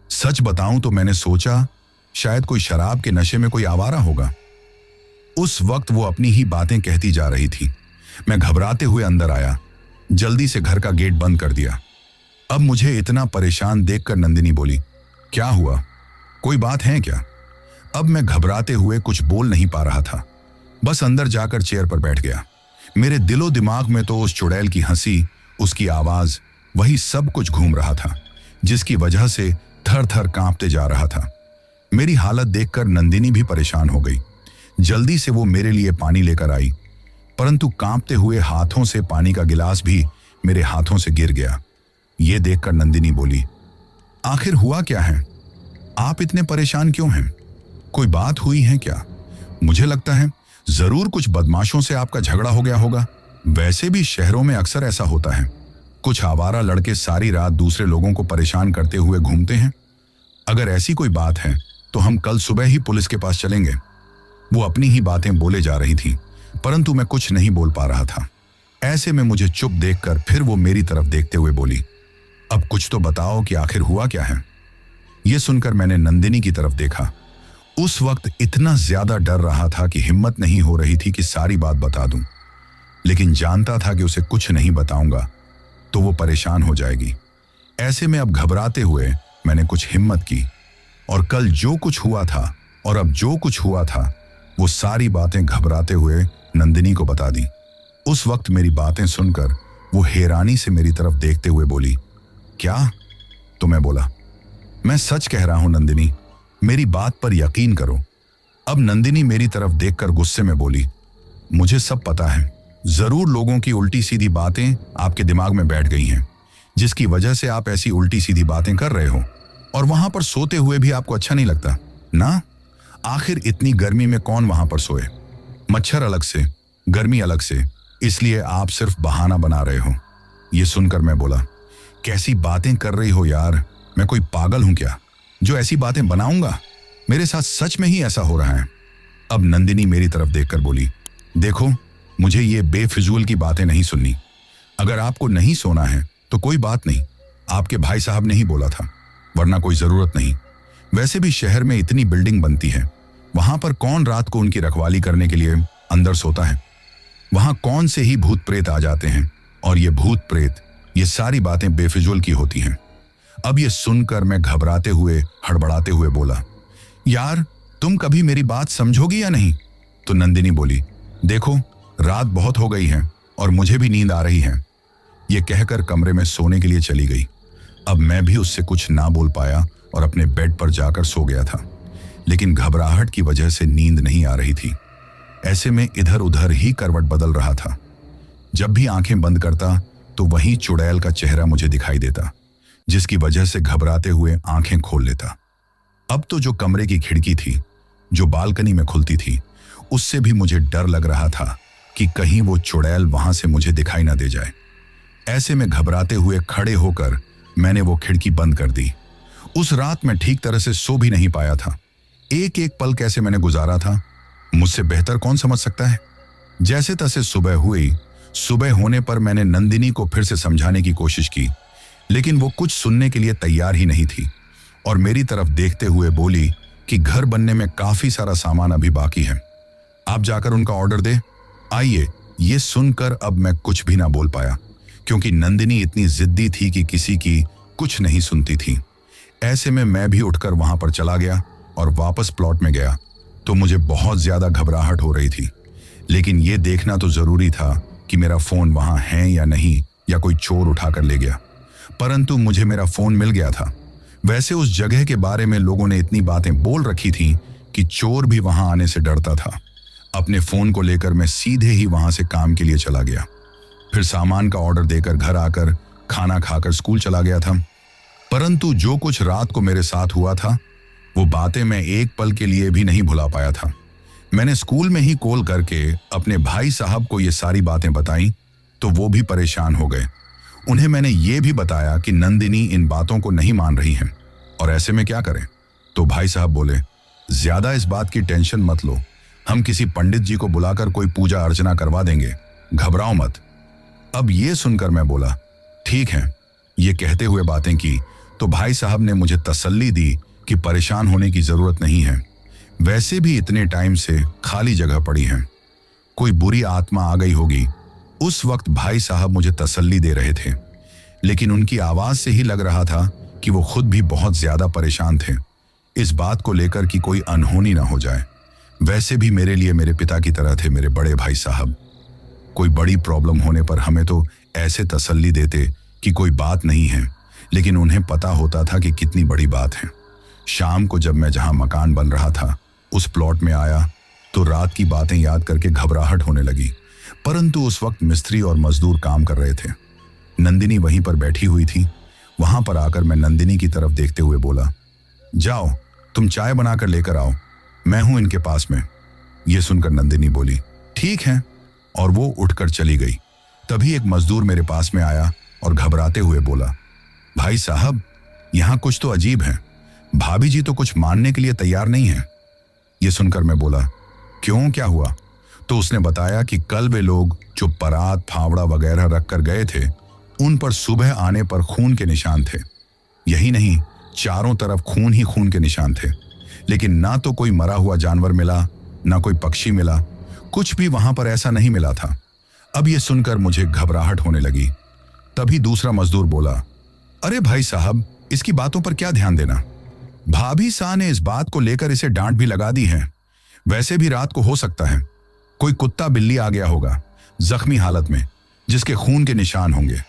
सच बताऊं तो मैंने सोचा शायद कोई शराब के नशे में कोई आवारा होगा। उस वक्त वो अपनी ही बातें कहती जा रही थी। मैं घबराते हुए अंदर आया, जल्दी से घर का गेट बंद कर दिया। अब मुझे इतना परेशान देखकर नंदिनी बोली, क्या हुआ? कोई बात है क्या? अब मैं घबराते हुए कुछ बोल नहीं पा रहा था, बस अंदर जाकर चेयर पर बैठ गया। मेरे दिलो दिमाग में तो उस चुड़ैल की हंसी, उसकी आवाज, वही सब कुछ घूम रहा था जिसकी वजह से थर थर कांपते जा रहा था। मेरी हालत देखकर नंदिनी भी परेशान हो गई। जल्दी से वो मेरे लिए पानी लेकर आई, परंतु कांपते हुए हाथों से पानी का गिलास भी मेरे हाथों से गिर गया। ये देखकर नंदिनी बोली, आखिर हुआ क्या है? आप इतने परेशान क्यों हैं? कोई बात हुई है क्या? मुझे लगता है जरूर कुछ बदमाशों से आपका झगड़ा हो गया होगा। वैसे भी शहरों में अक्सर ऐसा होता है, कुछ आवारा लड़के सारी रात दूसरे लोगों को परेशान करते हुए घूमते हैं। अगर ऐसी कोई बात है तो हम कल सुबह ही पुलिस के पास चलेंगे। वो अपनी ही बातें बोले जा रही थी, परंतु मैं कुछ नहीं बोल पा रहा था। ऐसे में मुझे चुप देखकर फिर वो मेरी तरफ देखते हुए बोली, अब कुछ तो बताओ कि आखिर हुआ क्या है। यह सुनकर मैंने नंदिनी की तरफ देखा। उस वक्त इतना ज्यादा डर रहा था कि हिम्मत नहीं हो रही थी कि सारी बात बता दूं, लेकिन जानता था कि उसे कुछ नहीं बताऊंगा तो वो परेशान हो जाएगी। ऐसे में अब घबराते हुए मैंने कुछ हिम्मत की और कल जो कुछ हुआ था और अब जो कुछ हुआ था वो सारी बातें घबराते हुए नंदिनी को बता दी। उस वक्त मेरी बातें सुनकर वो हैरानी से मेरी तरफ देखते हुए बोली, क्या? तो मैं बोला, मैं सच कह रहा हूं नंदिनी, मेरी बात पर यकीन करो। अब नंदिनी मेरी तरफ देखकर गुस्से में बोली, मुझे सब पता है, जरूर लोगों की उल्टी सीधी बातें आपके दिमाग में बैठ गई हैं, जिसकी वजह से आप ऐसी उल्टी सीधी बातें कर रहे हो, और वहां पर सोते हुए भी आपको अच्छा नहीं लगता ना? आखिर इतनी गर्मी में कौन वहां पर सोए? मच्छर अलग से, गर्मी अलग से, इसलिए आप सिर्फ बहाना बना रहे हो। ये सुनकर मैं बोला, कैसी बातें कर रही हो यार, मैं कोई पागल हूं क्या जो ऐसी बातें बनाऊंगा? मेरे साथ सच में ही ऐसा हो रहा है। अब नंदिनी मेरी तरफ देखकर बोली, देखो, मुझे ये बेफिजूल की बातें नहीं सुननी। अगर आपको नहीं सोना है तो कोई बात नहीं, आपके भाई साहब ने ही बोला था, वरना कोई जरूरत नहीं। वैसे भी शहर में इतनी बिल्डिंग बनती है, वहां पर कौन रात को उनकी रखवाली करने के लिए अंदर सोता है? वहां कौन से ही भूत प्रेत आ जाते हैं, और ये भूत प्रेत, ये सारी बातें बेफिजूल की होती हैं। अब ये सुनकर मैं घबराते हुए, हड़बड़ाते हुए बोला, यार तुम कभी मेरी बात समझोगी या नहीं? तो नंदिनी बोली, देखो, रात बहुत हो गई है और मुझे भी नींद आ रही है। ये कहकर कमरे में सोने के लिए चली गई। अब मैं भी उससे कुछ ना बोल पाया और अपने बेड पर जाकर सो गया था, लेकिन घबराहट की वजह से नींद नहीं आ रही थी। ऐसे में इधर उधर ही करवट बदल रहा था। जब भी आंखें बंद करता तो वहीं चुड़ैल का चेहरा मुझे दिखाई देता, जिसकी वजह से घबराते हुए आंखें खोल लेता। अब तो जो कमरे की खिड़की थी, जो बालकनी में खुलती थी, उससे भी मुझे डर लग रहा था कि कहीं वो चुड़ैल वहां से मुझे दिखाई ना दे जाए। ऐसे में घबराते हुए खड़े होकर मैंने वो खिड़की बंद कर दी। उस रात मैं ठीक तरह से सो भी नहीं पाया था। एक एक पल कैसे मैंने गुजारा था, मुझसे बेहतर कौन समझ सकता है। जैसे तैसे सुबह हुई। सुबह होने पर मैंने नंदिनी को फिर से समझाने की कोशिश की, लेकिन वो कुछ सुनने के लिए तैयार ही नहीं थी और मेरी तरफ देखते हुए बोली कि घर बनने में काफी सारा सामान अभी बाकी है, आप जाकर उनका ऑर्डर दे आइए। ये सुनकर अब मैं कुछ भी ना बोल पाया, क्योंकि नंदिनी इतनी जिद्दी थी कि किसी की कुछ नहीं सुनती थी। ऐसे में मैं भी उठकर वहां पर चला गया और वापस प्लॉट में गया तो मुझे बहुत ज्यादा घबराहट हो रही थी, लेकिन ये देखना तो जरूरी था कि मेरा फोन वहां है या नहीं, या कोई चोर उठाकर ले गया। परंतु मुझे मेरा फोन मिल गया था। वैसे उस जगह के बारे में लोगों ने इतनी बातें बोल रखी थी कि चोर भी वहां आने से डरता था। अपने फोन को लेकर मैं सीधे ही वहां से काम के लिए चला गया। फिर सामान का ऑर्डर देकर घर आकर खाना खाकर स्कूल चला गया था। परंतु जो कुछ रात को मेरे साथ हुआ था, वो बातें मैं एक पल के लिए भी नहीं भुला पाया था। मैंने स्कूल में ही कॉल करके अपने भाई साहब को ये सारी बातें बताई तो वो भी परेशान हो गए। उन्हें मैंने ये भी बताया कि नंदिनी इन बातों को नहीं मान रही है और ऐसे में क्या करें। तो भाई साहब बोले, ज्यादा इस बात की टेंशन मत लो, हम किसी पंडित जी को बुलाकर कोई पूजा अर्चना करवा देंगे, घबराओ मत। अब ये सुनकर मैं बोला, ठीक है। ये कहते हुए बातें की तो भाई साहब ने मुझे तसल्ली दी कि परेशान होने की जरूरत नहीं है, वैसे भी इतने टाइम से खाली जगह पड़ी है, कोई बुरी आत्मा आ गई होगी। उस वक्त भाई साहब मुझे तसल्ली दे रहे थे, लेकिन उनकी आवाज से ही लग रहा था कि वो खुद भी बहुत ज्यादा परेशान थे इस बात को लेकर कि कोई अनहोनी ना हो जाए। वैसे भी मेरे लिए मेरे पिता की तरह थे मेरे बड़े भाई साहब। कोई बड़ी प्रॉब्लम होने पर हमें तो ऐसे तसल्ली देते कि कोई बात नहीं है, लेकिन उन्हें पता होता था कि कितनी बड़ी बात है। शाम को जब मैं जहां मकान बन रहा था उस प्लॉट में आया तो रात की बातें याद करके घबराहट होने लगी। परंतु उस वक्त मिस्त्री और मजदूर काम कर रहे थे। नंदिनी वहीं पर बैठी हुई थी। वहां पर आकर मैं नंदिनी की तरफ देखते हुए बोला, जाओ तुम चाय बनाकर लेकर आओ, मैं हूं इनके पास में। यह सुनकर नंदिनी बोली, ठीक है, और वो उठकर चली गई। तभी एक मजदूर मेरे पास में आया और घबराते हुए बोला, भाई साहब, यहां कुछ तो अजीब है, भाभी जी तो कुछ मानने के लिए तैयार नहीं है। यह सुनकर मैं बोला, क्यों, क्या हुआ? तो उसने बताया कि कल वे लोग जो परात फावड़ा वगैरह रख कर गए थे, उन पर सुबह आने पर खून के निशान थे। यही नहीं, चारों तरफ खून ही खून के निशान थे, लेकिन ना तो कोई मरा हुआ जानवर मिला, ना कोई पक्षी मिला, कुछ भी वहां पर ऐसा नहीं मिला था। अब यह सुनकर मुझे घबराहट होने लगी। तभी दूसरा मजदूर बोला, अरे भाई साहब, इसकी बातों पर क्या ध्यान देना, भाभी साहब ने इस बात को लेकर इसे डांट भी लगा दी है। वैसे भी रात को हो सकता है कोई कुत्ता बिल्ली आ गया होगा, जख्मी हालत में, जिसके खून के निशान होंगे,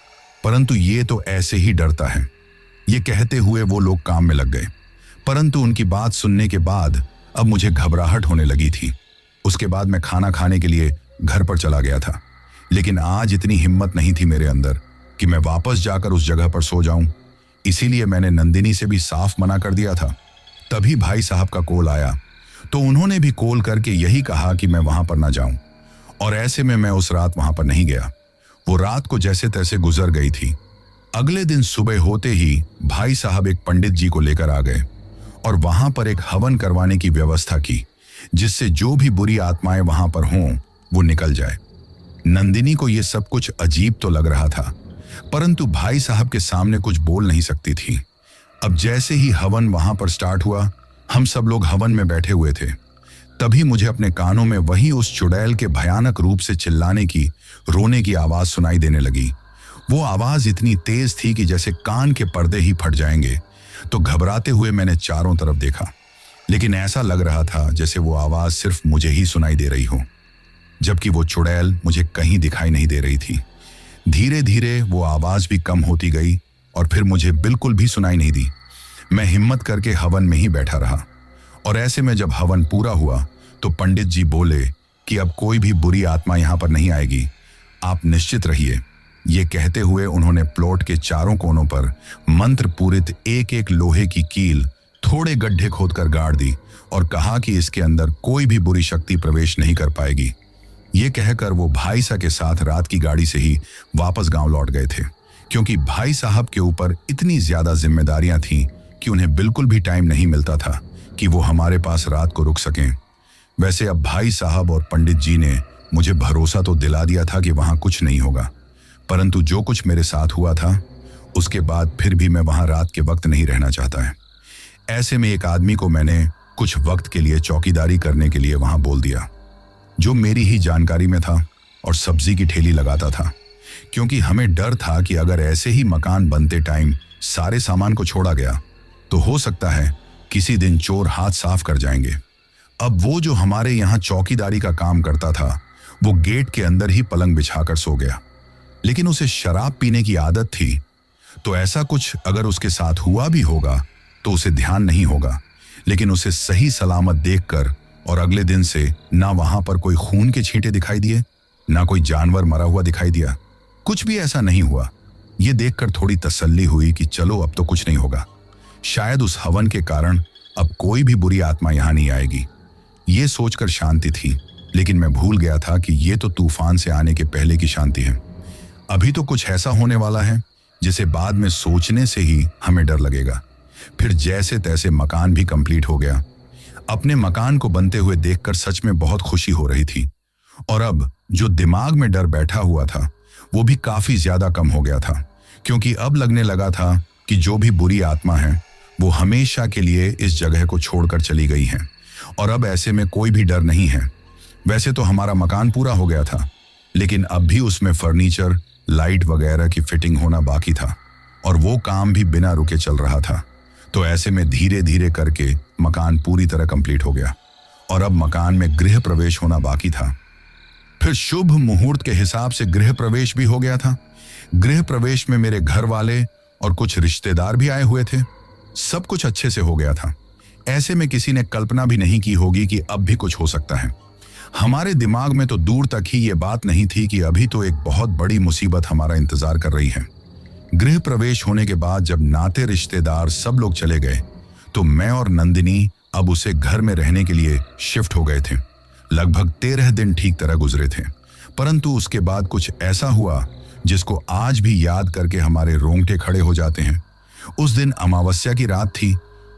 परंतु ये तो ऐसे ही डरता है। ये कहते हुए वो लोग काम में लग गए, परंतु उनकी बात सुनने के बाद अब मुझे घबराहट होने लगी थी। उसके बाद मैं खाना खाने के लिए घर पर चला गया था, लेकिन आज इतनी हिम्मत नहीं थी मेरे अंदर कि मैं वापस जाकर उस जगह पर सो जाऊं। इसीलिए मैंने नंदिनी से भी साफ मना कर दिया था। तभी भाई साहब का कॉल आया, तो उन्होंने भी कॉल करके यही कहा कि मैं वहां पर ना जाऊं, और ऐसे में मैं उस रात वहां पर नहीं गया। वो रात को जैसे तैसे गुजर गई थी। अगले दिन सुबह होते ही भाई साहब एक पंडित जी को लेकर आ गए और वहां पर एक हवन करवाने की व्यवस्था की, जिससे जो भी बुरी आत्माएं वहां पर हों वो निकल जाए। नंदिनी को यह सब कुछ अजीब तो लग रहा था, परंतु भाई साहब के सामने कुछ बोल नहीं सकती थी। अब जैसे ही हवन वहां पर स्टार्ट हुआ, हम सब लोग हवन में बैठे हुए थे। तभी मुझे अपने कानों में वही उस चुड़ैल के भयानक रूप से चिल्लाने की, रोने की आवाज सुनाई देने लगी। वो आवाज इतनी तेज थी कि जैसे कान के पर्दे ही फट जाएंगे। तो घबराते हुए मैंने चारों तरफ देखा, लेकिन ऐसा लग रहा था जैसे वो आवाज सिर्फ मुझे ही सुनाई दे रही हो, जबकि वो चुड़ैल मुझे कहीं दिखाई नहीं दे रही थी। धीरे धीरे वो आवाज भी कम होती गई और फिर मुझे बिल्कुल भी सुनाई नहीं दी। मैं हिम्मत करके हवन में ही बैठा रहा, और ऐसे में जब हवन पूरा हुआ तो पंडित जी बोले कि अब कोई भी बुरी आत्मा यहाँ पर नहीं आएगी, आप निश्चित रहिए। ये कहते हुए उन्होंने प्लॉट के चारों कोनों पर मंत्र पूरित एक एक लोहे की कील थोड़े गड्ढे खोदकर गाड़ दी और कहा कि इसके अंदर कोई भी बुरी शक्ति प्रवेश नहीं कर पाएगी। ये कहकर वो भाई साहब के साथ रात की गाड़ी से ही वापस गांव लौट गए थे, क्योंकि भाई साहब के ऊपर इतनी ज्यादा जिम्मेदारियां थीं कि उन्हें बिल्कुल भी टाइम नहीं मिलता था कि वो हमारे पास रात को रुक सकें। वैसे अब भाई साहब और पंडित जी ने मुझे भरोसा तो दिला दिया था कि वहां कुछ नहीं होगा, परंतु जो कुछ मेरे साथ हुआ था उसके बाद फिर भी मैं वहां रात के वक्त नहीं रहना चाहता है। ऐसे में एक आदमी को मैंने कुछ वक्त के लिए चौकीदारी करने के लिए वहां बोल दिया, जो मेरी ही जानकारी में था और सब्जी की ठेली लगाता था, क्योंकि हमें डर था कि अगर ऐसे ही मकान बनते टाइम सारे सामान को छोड़ा गया तो हो सकता है किसी दिन चोर हाथ साफ कर जाएंगे। अब वो जो हमारे यहाँ चौकीदारी का काम करता था वो गेट के अंदर ही पलंग बिछाकर सो गया, लेकिन उसे शराब पीने की आदत थी, तो ऐसा कुछ अगर उसके साथ हुआ भी होगा तो उसे ध्यान नहीं होगा। लेकिन उसे सही सलामत देखकर और अगले दिन से ना वहां पर कोई खून के छींटे दिखाई दिए, ना कोई जानवर मरा हुआ दिखाई दिया, कुछ भी ऐसा नहीं हुआ। ये देखकर थोड़ी तसल्ली हुई कि चलो अब तो कुछ नहीं होगा। शायद उस हवन के कारण अब कोई भी बुरी आत्मा यहां नहीं आएगी, ये सोचकर शांति थी। लेकिन मैं भूल गया था कि ये तो तूफान से आने के पहले की शांति है। अभी तो कुछ ऐसा होने वाला है जिसे बाद में सोचने से ही हमें डर लगेगा। फिर जैसे तैसे मकान भी कंप्लीट हो गया। अपने मकान को बनते हुए देखकर सच में बहुत खुशी हो रही थी, और अब जो दिमाग में डर बैठा हुआ था वो भी काफी ज्यादा कम हो गया था, क्योंकि अब लगने लगा था कि जो भी बुरी आत्मा है वो हमेशा के लिए इस जगह को छोड़कर चली गई है, और अब ऐसे में कोई भी डर नहीं है। वैसे तो हमारा मकान पूरा हो गया था, लेकिन अब भी उसमें फर्नीचर, लाइट वगैरह की फिटिंग होना बाकी था, और वो काम भी बिना रुके चल रहा था। तो ऐसे में धीरे धीरे करके मकान पूरी तरह कंप्लीट हो गया, और अब मकान में गृह प्रवेश होना बाकी था। फिर शुभ मुहूर्त के हिसाब से गृह प्रवेश भी हो गया था। गृह प्रवेश में मेरे घर वाले और कुछ रिश्तेदार भी आए हुए थे। सब कुछ अच्छे से हो गया था। ऐसे में किसी ने कल्पना भी नहीं की होगी कि अब भी कुछ हो सकता है। हमारे दिमाग में तो दूर तक ही ये बात नहीं थी कि अभी तो एक बहुत बड़ी मुसीबत हमारा इंतजार कर रही है। गृह प्रवेश होने के बाद जब नाते रिश्तेदार सब लोग चले गए तो मैं और नंदिनी अब उसे घर में रहने के लिए शिफ्ट हो गए थे। लगभग 13 दिन ठीक तरह गुजरे थे, परंतु उसके बाद कुछ ऐसा हुआ जिसको आज भी याद करके हमारे रोंगटे खड़े हो जाते हैं। उस दिन अमावस्या की रात थी,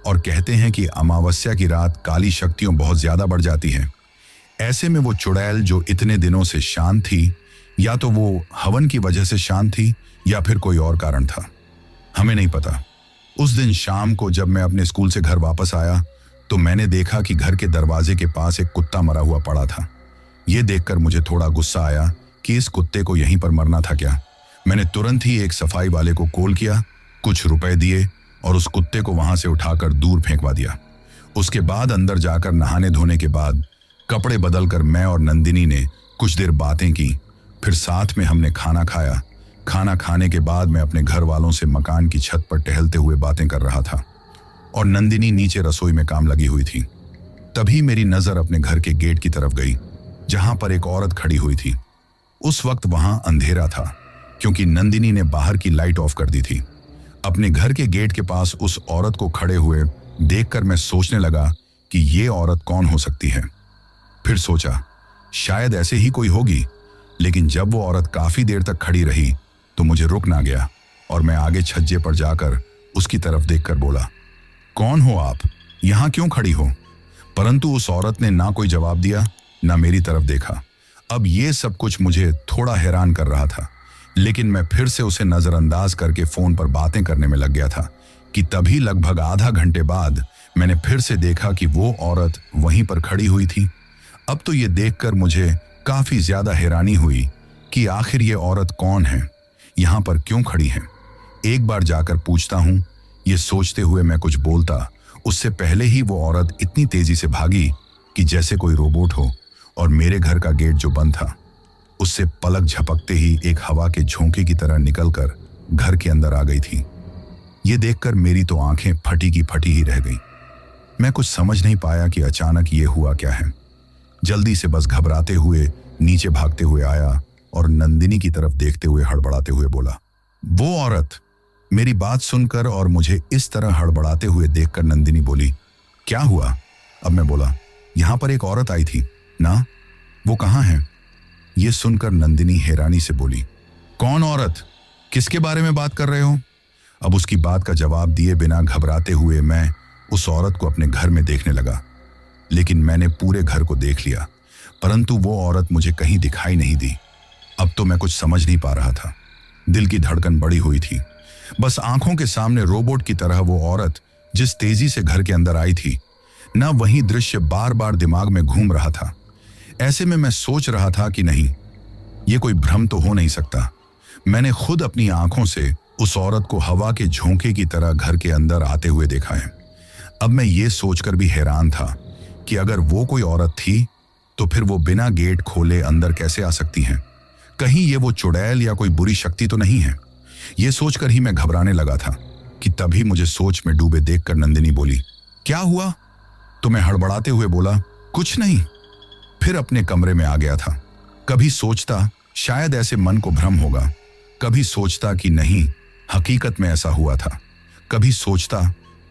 और कहते हैं कि अमावस्या की रात काली शक्तियों बहुत ज्यादा बढ़ जाती है। ऐसे में वो चुड़ैल जो इतने दिनों से शांत थी, या तो वो हवन की वजह से शांत थी या फिर कोई और कारण था, हमें नहीं पता। उस दिन शाम को जब मैं अपने स्कूल से घर वापस आया तो मैंने देखा कि घर के दरवाजे के पास एक कुत्ता मरा हुआ पड़ा था। ये देखकर मुझे थोड़ा गुस्सा आया कि इस कुत्ते को यहीं पर मरना था क्या। मैंने तुरंत ही एक सफाई वाले को कॉल किया, कुछ रुपए दिए और उस कुत्ते को वहां से उठाकर दूर फेंकवा दिया। उसके बाद अंदर जाकर नहाने धोने के बाद कपड़े बदलकर मैं और नंदिनी ने कुछ देर बातें की फिर साथ में हमने खाना खाया। खाना खाने के बाद मैं अपने घर वालों से मकान की छत पर टहलते हुए बातें कर रहा था और नंदिनी नीचे रसोई में काम लगी हुई थी। तभी मेरी नजर अपने घर के गेट की तरफ गई, जहां पर एक औरत खड़ी हुई थी। उस वक्त वहां अंधेरा था क्योंकि नंदिनी ने बाहर की लाइट ऑफ कर दी थी। अपने घर के गेट के पास उस औरत को खड़े हुए देखकर मैं सोचने लगा कि ये औरत कौन हो सकती है। फिर सोचा शायद ऐसे ही कोई होगी, लेकिन जब वो औरत काफी देर तक खड़ी रही तो मुझे रुक ना गया और मैं आगे छज्जे पर जाकर उसकी तरफ देखकर बोला, कौन हो आप, यहां क्यों खड़ी हो? परंतु उस औरत ने ना कोई जवाब दिया, ना मेरी तरफ देखा। अब ये सब कुछ मुझे थोड़ा हैरान कर रहा था, लेकिन मैं फिर से उसे नजरअंदाज करके फोन पर बातें करने में लग गया था कि तभी लगभग आधा घंटे बाद मैंने फिर से देखा कि वो औरत वहीं पर खड़ी हुई थी। अब तो ये देखकर मुझे काफी ज्यादा हैरानी हुई कि आखिर ये औरत कौन है, यहां पर क्यों खड़ी है। एक बार जाकर पूछता हूं, ये सोचते हुए मैं कुछ बोलता उससे पहले ही वो औरत इतनी तेजी से भागी कि जैसे कोई रोबोट हो, और मेरे घर का गेट जो बंद था उससे पलक झपकते ही एक हवा के झोंके की तरह निकलकर घर के अंदर आ गई थी। ये देखकर मेरी तो आंखें फटी की फटी ही रह गई। मैं कुछ समझ नहीं पाया कि अचानक ये हुआ क्या है। जल्दी से बस घबराते हुए नीचे भागते हुए आया और नंदिनी की तरफ देखते हुए हड़बड़ाते हुए बोला, वो औरत। मेरी बात सुनकर और मुझे इस तरह हड़बड़ाते हुए देखकर नंदिनी बोली, क्या हुआ? अब मैं बोला, यहां पर एक औरत आई थी ना, वो कहाँ है? ये सुनकर नंदिनी हैरानी से बोली, कौन औरत? किसके बारे में बात कर रहे हो? अब उसकी बात का जवाब दिए बिना घबराते हुए मैं उस औरत को अपने घर में देखने लगा, लेकिन मैंने पूरे घर को देख लिया, परंतु वो औरत मुझे कहीं दिखाई नहीं दी। अब तो मैं कुछ समझ नहीं पा रहा था। दिल की धड़कन बढ़ी हुई थी। बस आंखों के सामने रोबोट की तरह वो औरत जिस तेजी से घर के अंदर आई थी, ना वही दृश्य बार बार दिमाग में घूम रहा था। ऐसे में मैं सोच रहा था कि नहीं, ये कोई भ्रम तो हो नहीं सकता। मैंने खुद अपनी आंखों से उस औरत को हवा के झोंके की तरह घर के अंदर आते हुए देखा है। अब मैं ये सोचकर भी हैरान था कि अगर वो कोई औरत थी तो फिर वो बिना गेट खोले अंदर कैसे आ सकती हैं? कहीं ये वो चुड़ैल या कोई बुरी शक्ति तो नहीं है? ये सोचकर ही मैं घबराने लगा था कि तभी मुझे सोच में डूबे देखकर नंदिनी बोली, क्या हुआ? तो मैं हड़बड़ाते हुए बोला, कुछ नहीं। फिर अपने कमरे में आ गया था। कभी सोचता शायद ऐसे मन को भ्रम होगा, कभी सोचता कि नहीं, हकीकत में ऐसा हुआ था। कभी सोचता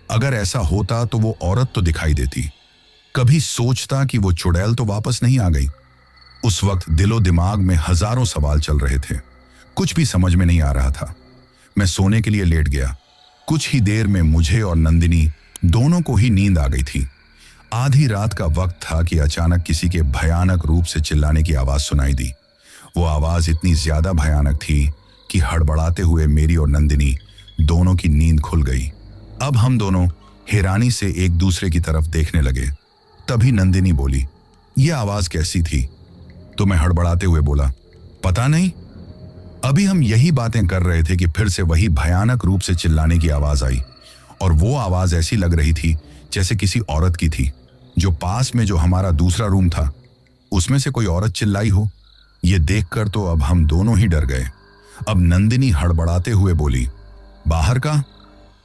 अगर ऐसा होता तो वो औरत तो दिखाई देती। कभी सोचता कि वो चुड़ैल तो वापस नहीं आ गई। उस वक्त दिलो दिमाग में हजारों सवाल चल रहे थे। कुछ भी समझ में नहीं आ रहा था। मैं सोने के लिए लेट गया। कुछ ही देर में मुझे और नंदिनी दोनों को ही नींद आ गई थी। आधी रात का वक्त था कि अचानक किसी के भयानक रूप से चिल्लाने की आवाज सुनाई दी। वो आवाज इतनी ज्यादा भयानक थी कि हड़बड़ाते हुए मेरी और नंदिनी दोनों की नींद खुल गई। अब हम दोनों हैरानी से एक दूसरे की तरफ देखने लगे। तभी नंदिनी बोली, ये आवाज कैसी थी? तो मैं हड़बड़ाते हुए बोला, पता नहीं। अभी हम यही बातें कर रहे थे कि फिर से वही भयानक रूप से चिल्लाने की आवाज आई, और वो आवाज ऐसी लग रही थी जैसे किसी औरत की थी। जो पास में जो हमारा दूसरा रूम था उसमें से कोई औरत चिल्लाई हो। ये देखकर तो अब हम दोनों ही डर गए। अब नंदिनी हड़बड़ाते हुए बोली, बाहर का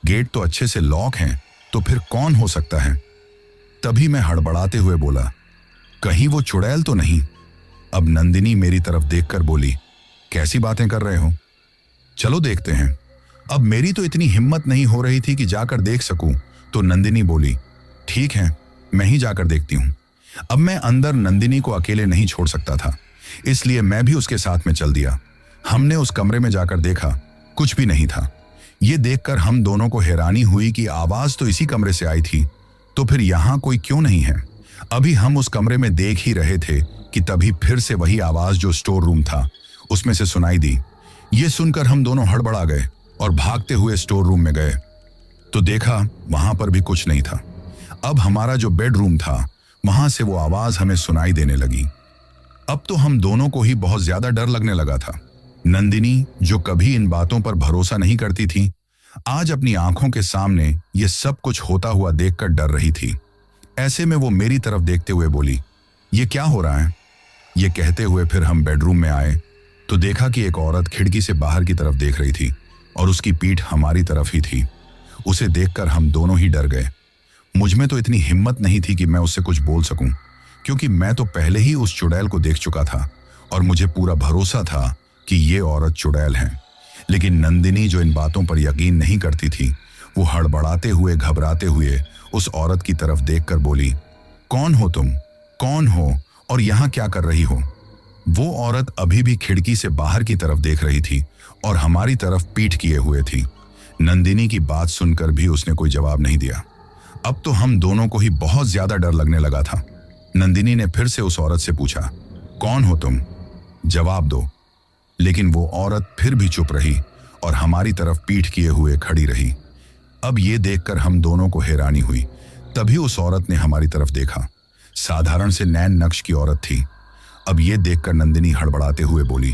गेट तो अच्छे से लॉक है, तो फिर कौन हो सकता है? तभी मैं हड़बड़ाते हुए बोला, कहीं वो चुड़ैल तो नहीं? अब नंदिनी मेरी तरफ देखकर बोली, कैसी बातें कर रहे हो? चलो देखते हैं। अब मेरी तो इतनी हिम्मत नहीं हो रही थी कि जाकर देख सकूं, तो नंदिनी बोली, ठीक है, मैं ही जाकर देखती हूं। अब मैं अंदर नंदिनी को अकेले नहीं छोड़ सकता था, इसलिए मैं भी उसके साथ में चल दिया। हमने उस कमरे में जाकर देखा, कुछ भी नहीं था। ये देखकर हम दोनों को हैरानी हुई कि आवाज तो इसी कमरे से आई थी, तो फिर यहां कोई क्यों नहीं है? अभी हम उस कमरे में देख ही रहे थे कि तभी फिर से वही आवाज जो स्टोर रूम था उसमें से सुनाई दी। ये सुनकर हम दोनों हड़बड़ा गए और भागते हुए स्टोर रूम में गए तो देखा वहां पर भी कुछ नहीं था। अब हमारा जो बेडरूम था वहां से वो आवाज हमें सुनाई देने लगी। अब तो हम दोनों को ही बहुत ज्यादा डर लगने लगा था। नंदिनी, जो कभी इन बातों पर भरोसा नहीं करती थी, आज अपनी आंखों के सामने ये सब कुछ होता हुआ देखकर डर रही थी। ऐसे में वो मेरी तरफ देखते हुए बोली, ये क्या हो रहा है? ये कहते हुए फिर हम बेडरूम में आए तो देखा कि एक औरत खिड़की से बाहर की तरफ देख रही थी और उसकी पीठ हमारी तरफ ही थी। उसे देखकर हम दोनों ही डर गए। मुझ में तो इतनी हिम्मत नहीं थी कि मैं उससे कुछ बोल सकूं, क्योंकि मैं तो पहले ही उस चुड़ैल को देख चुका था और मुझे पूरा भरोसा था कि ये औरत चुड़ैल है। लेकिन नंदिनी, जो इन बातों पर यकीन नहीं करती थी, वो हड़बड़ाते हुए, घबराते हुए उस औरत की तरफ देखकर बोली, कौन हो तुम? कौन हो और यहाँ क्या कर रही हो? वो औरत अभी भी खिड़की से बाहर की तरफ देख रही थी और हमारी तरफ पीठ किए हुए थी। नंदिनी की बात सुनकर भी उसने कोई जवाब नहीं दिया। अब तो हम दोनों को ही बहुत ज्यादा डर लगने लगा था। नंदिनी ने फिर से उस औरत से पूछा, कौन हो तुम? जवाब दो। लेकिन वो औरत फिर भी चुप रही और हमारी तरफ पीठ किए हुए खड़ी रही। अब ये देखकर हम दोनों को हैरानी हुई। तभी उस औरत ने हमारी तरफ देखा। साधारण से नैन नक्श की औरत थी। अब ये देखकर नंदिनी हड़बड़ाते हुए बोली,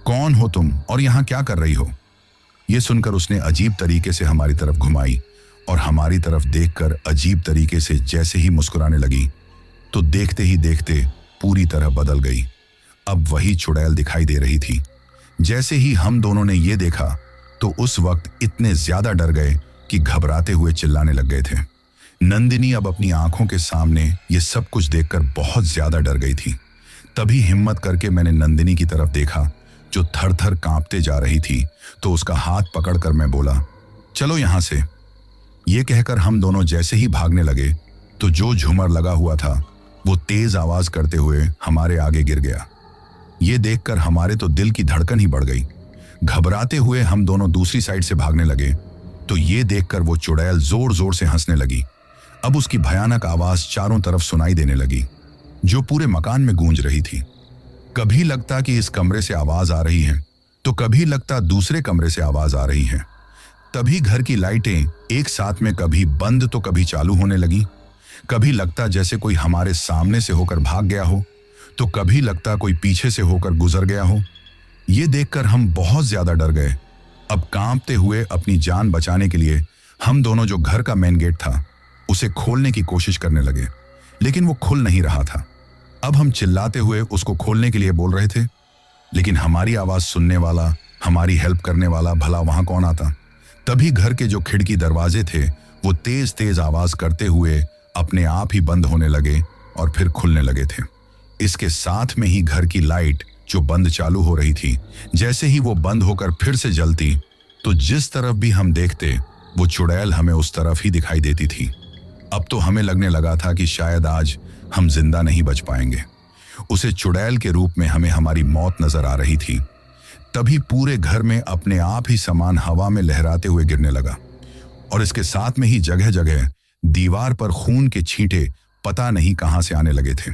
कौन हो तुम और यहाँ क्या कर रही हो? ये सुनकर उसने अजीब तरीके से हमारी तरफ घुमाई और हमारी तरफ देखकर अजीब तरीके से जैसे ही मुस्कुराने लगी, तो देखते ही देखते पूरी तरह बदल गई। अब वही चुड़ैल दिखाई दे रही थी। जैसे ही हम दोनों ने ये देखा तो उस वक्त इतने ज्यादा डर गए कि घबराते हुए चिल्लाने लग गए थे। नंदिनी अब अपनी आंखों के सामने ये सब कुछ देखकर बहुत ज्यादा डर गई थी। तभी हिम्मत करके मैंने नंदिनी की तरफ देखा, जो थर थर कांपते जा रही थी, तो उसका हाथ पकड़कर मैं बोला, चलो यहां से। ये कहकर हम दोनों जैसे ही भागने लगे तो जो झूमर लगा हुआ था वो तेज आवाज करते हुए हमारे आगे गिर गया। ये देखकर हमारे तो दिल की धड़कन ही बढ़ गई। घबराते हुए हम दोनों दूसरी साइड से भागने लगे तो ये देखकर वो चुड़ैल जोर जोर से हंसने लगी। अब उसकी भयानक आवाज चारों तरफ सुनाई देने लगी, जो पूरे मकान में गूंज रही थी। कभी लगता कि इस कमरे से आवाज आ रही है तो कभी लगता दूसरे कमरे से आवाज आ रही है। तभी घर की लाइटें एक साथ में कभी बंद तो कभी चालू होने लगी। कभी लगता जैसे कोई हमारे सामने से होकर भाग गया हो, तो कभी लगता कोई पीछे से होकर गुजर गया हो। ये देखकर हम बहुत ज्यादा डर गए। अब कांपते हुए अपनी जान बचाने के लिए हम दोनों, जो घर का मेन गेट था, उसे खोलने की कोशिश करने लगे, लेकिन वो खुल नहीं रहा था। अब हम चिल्लाते हुए उसको खोलने के लिए बोल रहे थे, लेकिन हमारी आवाज सुनने वाला, हमारी हेल्प करने वाला भला वहां कौन आता? तभी घर के जो खिड़की दरवाजे थे वो तेज तेज आवाज करते हुए अपने आप ही बंद होने लगे और फिर खुलने लगे थे। इसके साथ में ही घर की लाइट जो बंद चालू हो रही थी, जैसे ही वो बंद होकर फिर से जलती तो जिस तरफ भी हम देखते वो चुड़ैल हमें उस तरफ ही दिखाई देती थी। अब तो हमें लगने लगा था कि शायद आज हम जिंदा नहीं बच पाएंगे। उसे चुड़ैल के रूप में हमें हमारी मौत नजर आ रही थी। तभी पूरे घर में अपने आप ही सामान हवा में लहराते हुए गिरने लगा और इसके साथ में ही जगह जगह दीवार पर खून के छींटे पता नहीं कहां से आने लगे थे।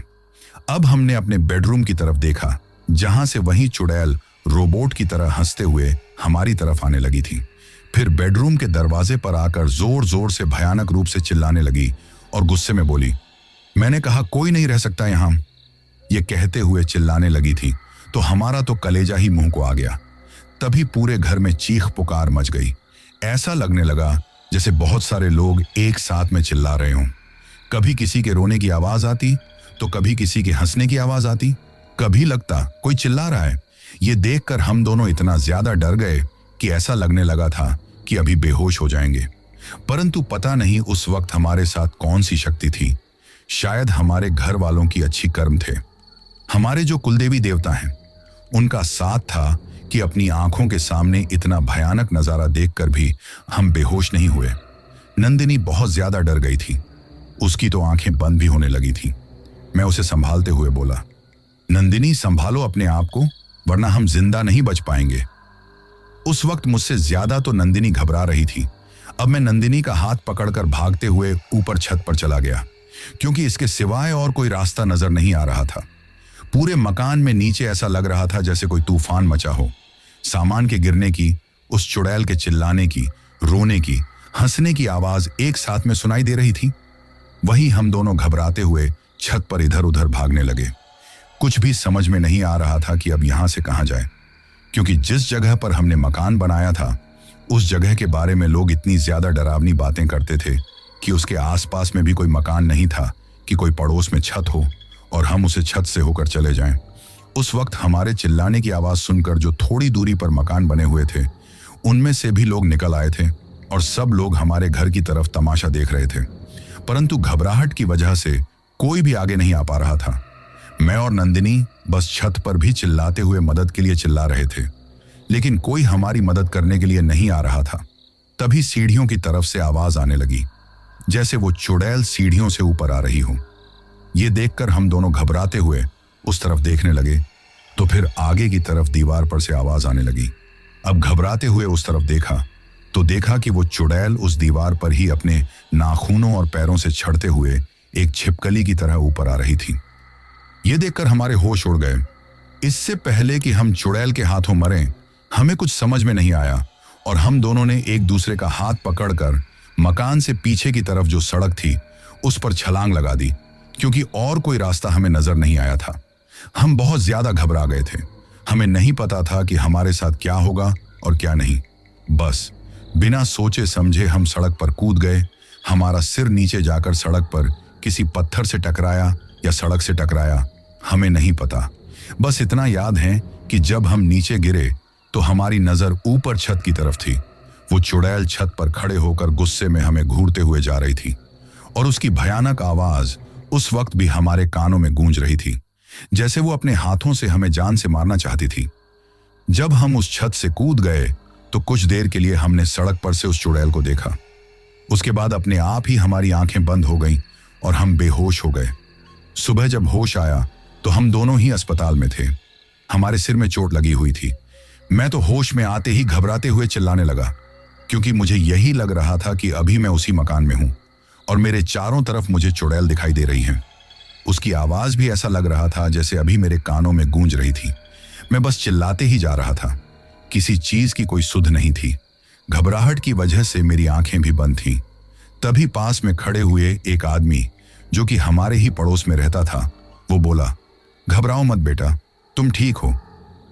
अब हमने अपने बेडरूम की तरफ देखा, जहां से वही चुड़ैल रोबोट की तरह हंसते हुए हमारी तरफ आने लगी थी। फिर बेडरूम के दरवाजे पर आकर जोर जोर से भयानक रूप से चिल्लाने लगी और गुस्से में बोली, मैंने कहा कोई नहीं रह सकता यहां। ये कहते हुए चिल्लाने लगी थी तो हमारा तो कलेजा ही मुंह को आ गया। तभी पूरे घर में चीख पुकार मच गई। ऐसा लगने लगा जैसे बहुत सारे लोग एक साथ में चिल्ला रहे हों। कभी किसी के रोने की आवाज आती तो कभी किसी के हंसने की आवाज आती, कभी लगता कोई चिल्ला रहा है। ये देखकर हम दोनों इतना ज्यादा डर गए कि ऐसा लगने लगा था कि अभी बेहोश हो जाएंगे। परंतु पता नहीं उस वक्त हमारे साथ कौन सी शक्ति थी। शायद हमारे घर वालों की अच्छी कर्म थे। हमारे जो कुलदेवी देवता हैं, उनका साथ था कि अपनी आंखों के सामने इतना भयानक नजारा देखकर भी हम बेहोश नहीं हुए। नंदिनी बहुत ज्यादा डर गई थी। उसकी तो आंखें बंद भी होने लगी थी। मैं उसे संभालते हुए बोला, नंदिनी संभालो अपने आप को, वरना हम जिंदा नहीं बच पाएंगे। उस वक्त मुझसे ज्यादा तो नंदिनी घबरा रही थी। अब मैं नंदिनी का हाथ पकड़कर भागते हुए ऊपर छत पर चला गया, क्योंकि इसके सिवाय और कोई रास्ता नजर नहीं आ रहा था। पूरे मकान में नीचे ऐसा लग रहा था जैसे कोई तूफान मचा हो। सामान के गिरने की, उस चुड़ैल के चिल्लाने की, रोने की, हंसने की आवाज एक साथ में सुनाई दे रही थी। वहीं हम दोनों घबराते हुए छत पर इधर उधर भागने लगे। कुछ भी समझ में नहीं आ रहा था कि अब यहां से कहां जाए, क्योंकि जिस जगह पर हमने मकान बनाया था उस जगह के बारे में लोग इतनी ज्यादा डरावनी बातें करते थे कि उसके आसपास में भी कोई मकान नहीं था कि कोई पड़ोस में छत हो और हम उसे छत से होकर चले जाएं। उस वक्त हमारे चिल्लाने की आवाज सुनकर जो थोड़ी दूरी पर मकान बने हुए थे, उनमें से भी लोग निकल आए थे और सब लोग हमारे घर की तरफ तमाशा देख रहे थे। परंतु घबराहट की वजह से कोई भी आगे नहीं आ पा रहा था। मैं और नंदिनी बस छत पर भी चिल्लाते हुए मदद के लिए चिल्ला रहे थे, लेकिन कोई हमारी मदद करने के लिए नहीं आ रहा था। तभी सीढ़ियों की तरफ से आवाज आने लगी, जैसे वो चुड़ैल सीढ़ियों से ऊपर आ रही हो। ये देखकर हम दोनों घबराते हुए उस तरफ देखने लगे, तो फिर आगे की तरफ दीवार पर से आवाज आने लगी। अब घबराते हुए उस तरफ देखा तो देखा कि वो चुड़ैल उस दीवार पर ही अपने नाखूनों और पैरों से छड़ते हुए एक छिपकली की तरह ऊपर आ रही थी। ये देखकर हमारे होश उड़ गए। इससे पहले कि हम चुड़ैल के हाथों मरें, हमें कुछ समझ में नहीं आया और हम दोनों ने एक दूसरे का हाथ पकड़कर मकान से पीछे की तरफ जो सड़क थी उस पर छलांग लगा दी, क्योंकि और कोई रास्ता हमें नजर नहीं आया था। हम बहुत ज्यादा घबरा गए थे। हमें नहीं पता था कि हमारे साथ क्या होगा और क्या नहीं। बस बिना सोचे समझे हम सड़क पर कूद गए। हमारा सिर नीचे जाकर सड़क पर किसी पत्थर से टकराया या सड़क से टकराया, हमें नहीं पता। बस इतना याद है कि जब हम नीचे गिरे तो हमारी नजर ऊपर छत की तरफ थी। वो चुड़ैल छत पर खड़े होकर गुस्से में हमें घूरते हुए जा रही थी और उसकी भयानक आवाज उस वक्त भी हमारे कानों में गूंज रही थी, जैसे वो अपने हाथों से हमें जान से मारना चाहती थी। जब हम उस छत से कूद गए तो कुछ देर के लिए हमने सड़क पर से उस चुड़ैल को देखा। उसके बाद अपने आप ही हमारी आंखें बंद हो गईं और हम बेहोश हो गए। सुबह जब होश आया तो हम दोनों ही अस्पताल में थे। हमारे सिर में चोट लगी हुई थी। मैं तो होश में आते ही घबराते हुए चिल्लाने लगा, क्योंकि मुझे यही लग रहा था कि अभी मैं उसी मकान में हूं और मेरे चारों तरफ मुझे चुड़ैल दिखाई दे रही है। उसकी आवाज भी ऐसा लग रहा था जैसे अभी मेरे कानों में गूंज रही थी। मैं बस चिल्लाते ही जा रहा था। किसी चीज की कोई सुध नहीं थी। घबराहट की वजह से मेरी आंखें भी बंद थीं। तभी पास में खड़े हुए एक आदमी, जो कि हमारे ही पड़ोस में रहता था, वो बोला, घबराओ मत बेटा, तुम ठीक हो।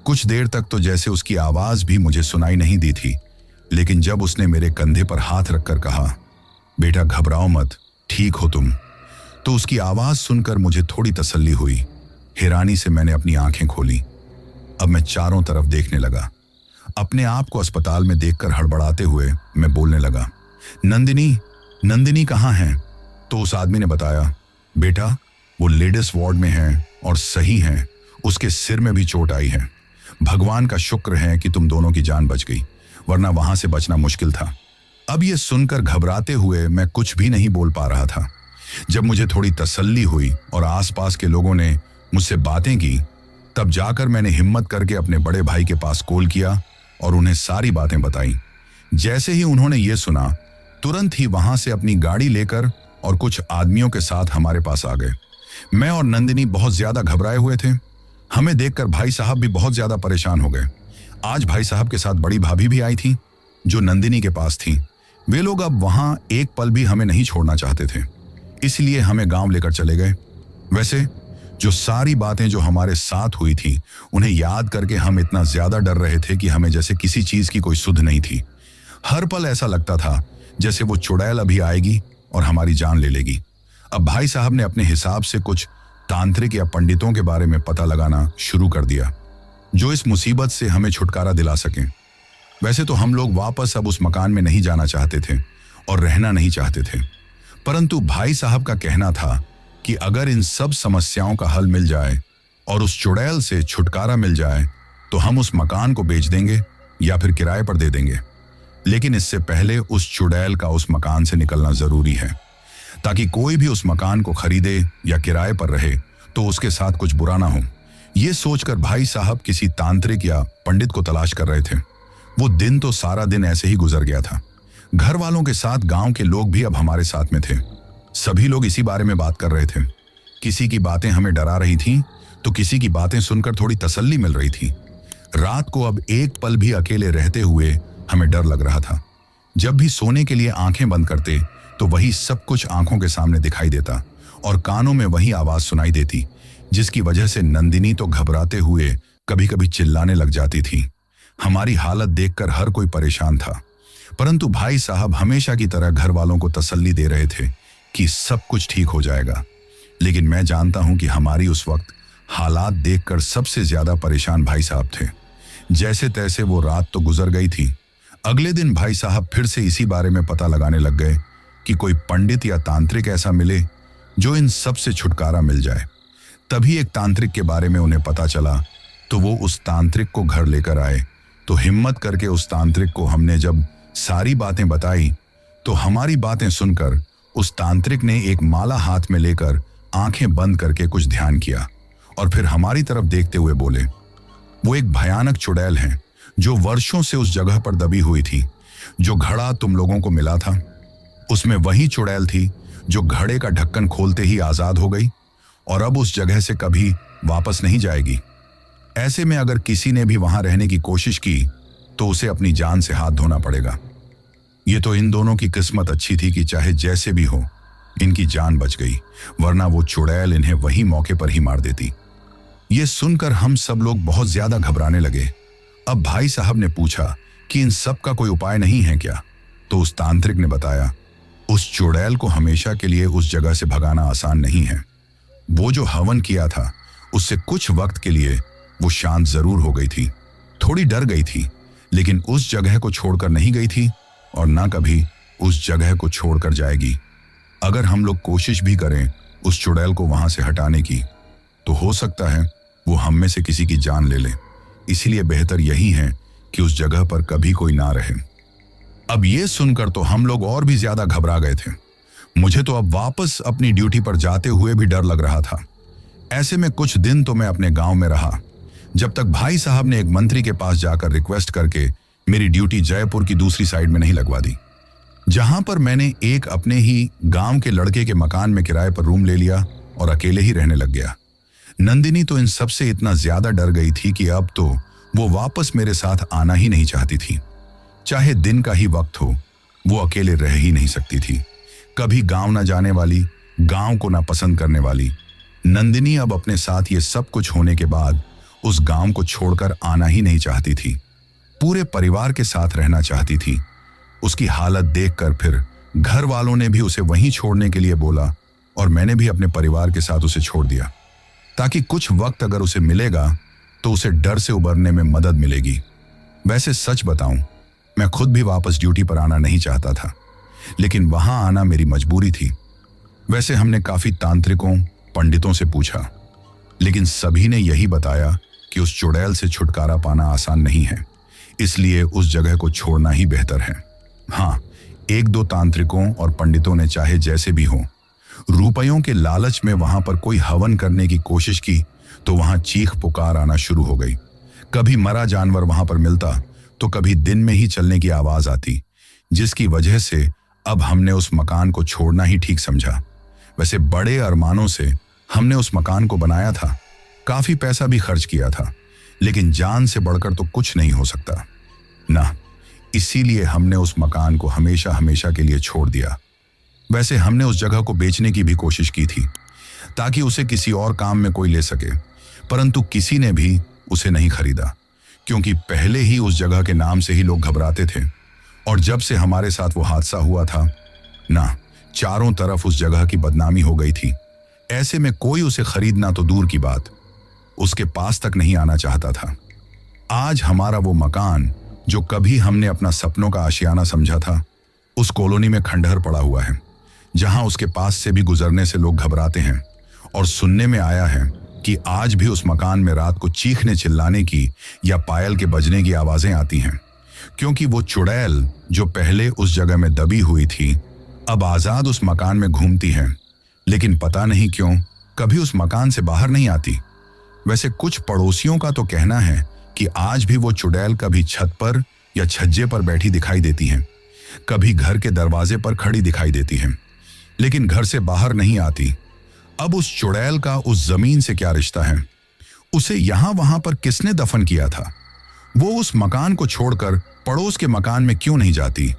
कुछ देर तक तो जैसे उसकी आवाज भी मुझे सुनाई नहीं दी थी, लेकिन जब उसने मेरे कंधे पर हाथ रखकर कहा, बेटा घबराओ मत, ठीक हो तुम, तो उसकी आवाज सुनकर मुझे थोड़ी तसल्ली हुई। हैरानी से मैंने अपनी आंखें खोली। अब मैं चारों तरफ देखने लगा। अपने आप को अस्पताल में देखकर हड़बड़ाते हुए मैं बोलने लगा, नंदिनी, नंदिनी कहाँ है? तो उस आदमी ने बताया, बेटा वो लेडीज वार्ड में है और सही है, उसके सिर में भी चोट आई है। भगवान का शुक्र है कि तुम दोनों की जान बच गई, वरना वहां से बचना मुश्किल था। अब ये सुनकर घबराते हुए मैं कुछ भी नहीं बोल पा रहा था। जब मुझे थोड़ी तसल्ली हुई और आसपास के लोगों ने मुझसे बातें की, तब जाकर मैंने हिम्मत करके अपने बड़े भाई के पास कॉल किया और उन्हें सारी बातें बताई। जैसे ही उन्होंने ये सुना, तुरंत ही वहां से अपनी गाड़ी लेकर और कुछ आदमियों के साथ हमारे पास आ गए। मैं और नंदिनी बहुत ज्यादा घबराए हुए थे। हमें देखकर भाई साहब भी बहुत ज्यादा परेशान हो गए। आज भाई साहब के साथ बड़ी भाभी भी आई थी, जो नंदिनी के पास थी। वे लोग अब वहां एक पल भी हमें नहीं छोड़ना चाहते थे, इसलिए हमें गांव लेकर चले गए। वैसे जो सारी बातें जो हमारे साथ हुई थी, उन्हें याद करके हम इतना ज्यादा डर रहे थे कि हमें जैसे किसी चीज की कोई सुध नहीं थी। हर पल ऐसा लगता था जैसे वो चुड़ैल अभी आएगी और हमारी जान ले लेगी। अब भाई साहब ने अपने हिसाब से कुछ तांत्रिक या पंडितों के बारे में पता लगाना शुरू कर दिया, जो इस मुसीबत से हमें छुटकारा दिला सकें। वैसे तो हम लोग वापस अब उस मकान में नहीं जाना चाहते थे और रहना नहीं चाहते थे, परंतु भाई साहब का कहना था कि अगर इन सब समस्याओं का हल मिल जाए और उस चुड़ैल से छुटकारा मिल जाए तो हम उस मकान को बेच देंगे या फिर किराए पर दे देंगे। लेकिन इससे पहले उस चुड़ैल का उस मकान से निकलना जरूरी है, ताकि कोई भी उस मकान को खरीदे या किराए पर रहे तो उसके साथ कुछ बुरा ना हो। ये सोचकर भाई साहब किसी तांत्रिक या पंडित को तलाश कर रहे थे। वो दिन तो सारा दिन ऐसे ही गुजर गया था। घर वालों के साथ गांव के लोग भी अब हमारे साथ में थे। सभी लोग इसी बारे में बात कर रहे थे। किसी की बातें हमें डरा रही थीं, तो किसी की बातें सुनकर थोड़ी तसल्ली मिल रही थी। रात को अब एक पल भी अकेले रहते हुए हमें डर लग रहा था। जब भी सोने के लिए आंखें बंद करते तो वही सब कुछ आंखों के सामने दिखाई देता और कानों में वही आवाज सुनाई देती, जिसकी वजह से नंदिनी तो घबराते हुए कभी कभी चिल्लाने लग जाती थी। हमारी हालत देखकर हर कोई परेशान था, परंतु भाई साहब हमेशा की तरह घर वालों को तसल्ली दे रहे थे कि सब कुछ ठीक हो जाएगा। लेकिन मैं जानता हूं कि हमारी उस वक्त हालात देखकर सबसे ज्यादा परेशान भाई साहब थे। जैसे तैसे वो रात तो गुजर गई थी। अगले दिन भाई साहब फिर से इसी बारे में पता लगाने लग गए कि कोई पंडित या तांत्रिक ऐसा मिले जो इन सब से छुटकारा मिल जाए। तभी एक तांत्रिक के बारे में उन्हें पता चला, तो वो उस तांत्रिक को घर लेकर आए। तो हिम्मत करके उस तांत्रिक को हमने जब सारी बातें बताई, तो हमारी बातें सुनकर उस तांत्रिक ने एक माला हाथ में लेकर आंखें बंद करके कुछ ध्यान किया और फिर हमारी तरफ देखते हुए बोले, वो एक भयानक चुड़ैल है जो वर्षों से उस जगह पर दबी हुई थी। जो घड़ा तुम लोगों को मिला था, उसमें वही चुड़ैल थी जो घड़े का ढक्कन खोलते ही आजाद हो गई और अब उस जगह से कभी वापस नहीं जाएगी। ऐसे में अगर किसी ने भी वहां रहने की कोशिश की तो उसे अपनी जान से हाथ धोना पड़ेगा। ये तो इन दोनों की किस्मत अच्छी थी कि चाहे जैसे भी हो इनकी जान बच गई, वरना वो चुड़ैल इन्हें वही मौके पर ही मार देती। ये सुनकर हम सब लोग बहुत ज्यादा घबराने लगे। अब भाई साहब ने पूछा कि इन सब का कोई उपाय नहीं है क्या? तो उस तांत्रिक ने बताया, उस चुड़ैल को हमेशा के लिए उस जगह से भगाना आसान नहीं है। वो जो हवन किया था उससे कुछ वक्त के लिए वो शांत जरूर हो गई थी, थोड़ी डर गई थी, लेकिन उस जगह को छोड़कर नहीं गई थी और ना कभी उस जगह को छोड़कर जाएगी। अगर हम लोग कोशिश भी करें उस चुड़ैल को वहां से हटाने की, तो हो सकता है वो हम में से किसी की जान ले ले। इसीलिए बेहतर यही है कि उस जगह पर कभी कोई ना रहे। अब ये सुनकर तो हम लोग और भी ज्यादा घबरा गए थे। मुझे तो अब वापस अपनी ड्यूटी पर जाते हुए भी डर लग रहा था। ऐसे में कुछ दिन तो मैं अपने गांव में रहा, जब तक भाई साहब ने एक मंत्री के पास जाकर रिक्वेस्ट करके मेरी ड्यूटी जयपुर की दूसरी साइड में नहीं लगवा दी, जहां पर मैंने एक अपने ही गांव के लड़के के मकान में किराए पर रूम ले लिया और अकेले ही रहने लग गया। नंदिनी तो इन सब से इतना ज्यादा डर गई थी कि अब तो वो वापस मेरे साथ आना ही नहीं चाहती थी। चाहे दिन का ही वक्त हो, वो अकेले रह ही नहीं सकती थी। कभी गांव ना जाने वाली, गांव को ना पसंद करने वाली नंदिनी अब अपने साथ ये सब कुछ होने के बाद उस गांव को छोड़कर आना ही नहीं चाहती थी। पूरे परिवार के साथ रहना चाहती थी। उसकी हालत देखकर फिर घर वालों ने भी उसे वहीं छोड़ने के लिए बोला और मैंने भी अपने परिवार के साथ उसे छोड़ दिया, ताकि कुछ वक्त अगर उसे मिलेगा तो उसे डर से उबरने में मदद मिलेगी। वैसे सच बताऊं, मैं खुद भी वापस ड्यूटी पर आना नहीं चाहता था, लेकिन वहां आना मेरी मजबूरी थी। वैसे हमने काफी तांत्रिकों, पंडितों से पूछा, लेकिन सभी ने यही बताया कि उस चुड़ैल से छुटकारा पाना आसान नहीं है, इसलिए उस जगह को छोड़ना ही बेहतर है। हाँ, एक दो तांत्रिकों और पंडितों ने चाहे जैसे भी हो रुपयों के लालच में वहां पर कोई हवन करने की कोशिश की तो वहां चीख पुकार आना शुरू हो गई। कभी मरा जानवर वहां पर मिलता तो कभी दिन में ही चलने की आवाज आती, जिसकी वजह से अब हमने उस मकान को छोड़ना ही ठीक समझा। वैसे बड़े अरमानों से हमने उस मकान को बनाया था, काफी पैसा भी खर्च किया था, लेकिन जान से बढ़कर तो कुछ नहीं हो सकता ना, इसीलिए हमने उस मकान को हमेशा हमेशा के लिए छोड़ दिया। वैसे हमने उस जगह को बेचने की भी कोशिश की थी ताकि उसे किसी और काम में कोई ले सके, परंतु किसी ने भी उसे नहीं खरीदा, क्योंकि पहले ही उस जगह के नाम से ही लोग घबराते थे और जब से हमारे साथ वो हादसा हुआ था ना, चारों तरफ उस जगह की बदनामी हो गई थी। ऐसे में कोई उसे खरीदना तो दूर की बात, उसके पास तक नहीं आना चाहता था। आज हमारा वो मकान जो कभी हमने अपना सपनों का आशियाना समझा था, उस कॉलोनी में खंडहर पड़ा हुआ है, जहां उसके पास से भी गुजरने से लोग घबराते हैं। और सुनने में आया है कि आज भी उस मकान में रात को चीखने चिल्लाने की या पायल के बजने की आवाजें आती हैं, क्योंकि वो चुड़ैल जो पहले उस जगह में दबी हुई थी अब आजाद उस मकान में घूमती है, लेकिन पता नहीं क्यों कभी उस मकान से बाहर नहीं आती। वैसे कुछ पड़ोसियों का तो कहना है कि आज भी वो चुड़ैल कभी छत पर या छज्जे पर बैठी दिखाई देती हैं, कभी घर के दरवाजे पर खड़ी दिखाई देती हैं, लेकिन घर से बाहर नहीं आती। अब उस चुड़ैल का उस जमीन से क्या रिश्ता है? उसे यहां वहां पर किसने दफन किया था? वो उस मकान को छोड़कर पड़ोस के मकान में क्यों नहीं जाती?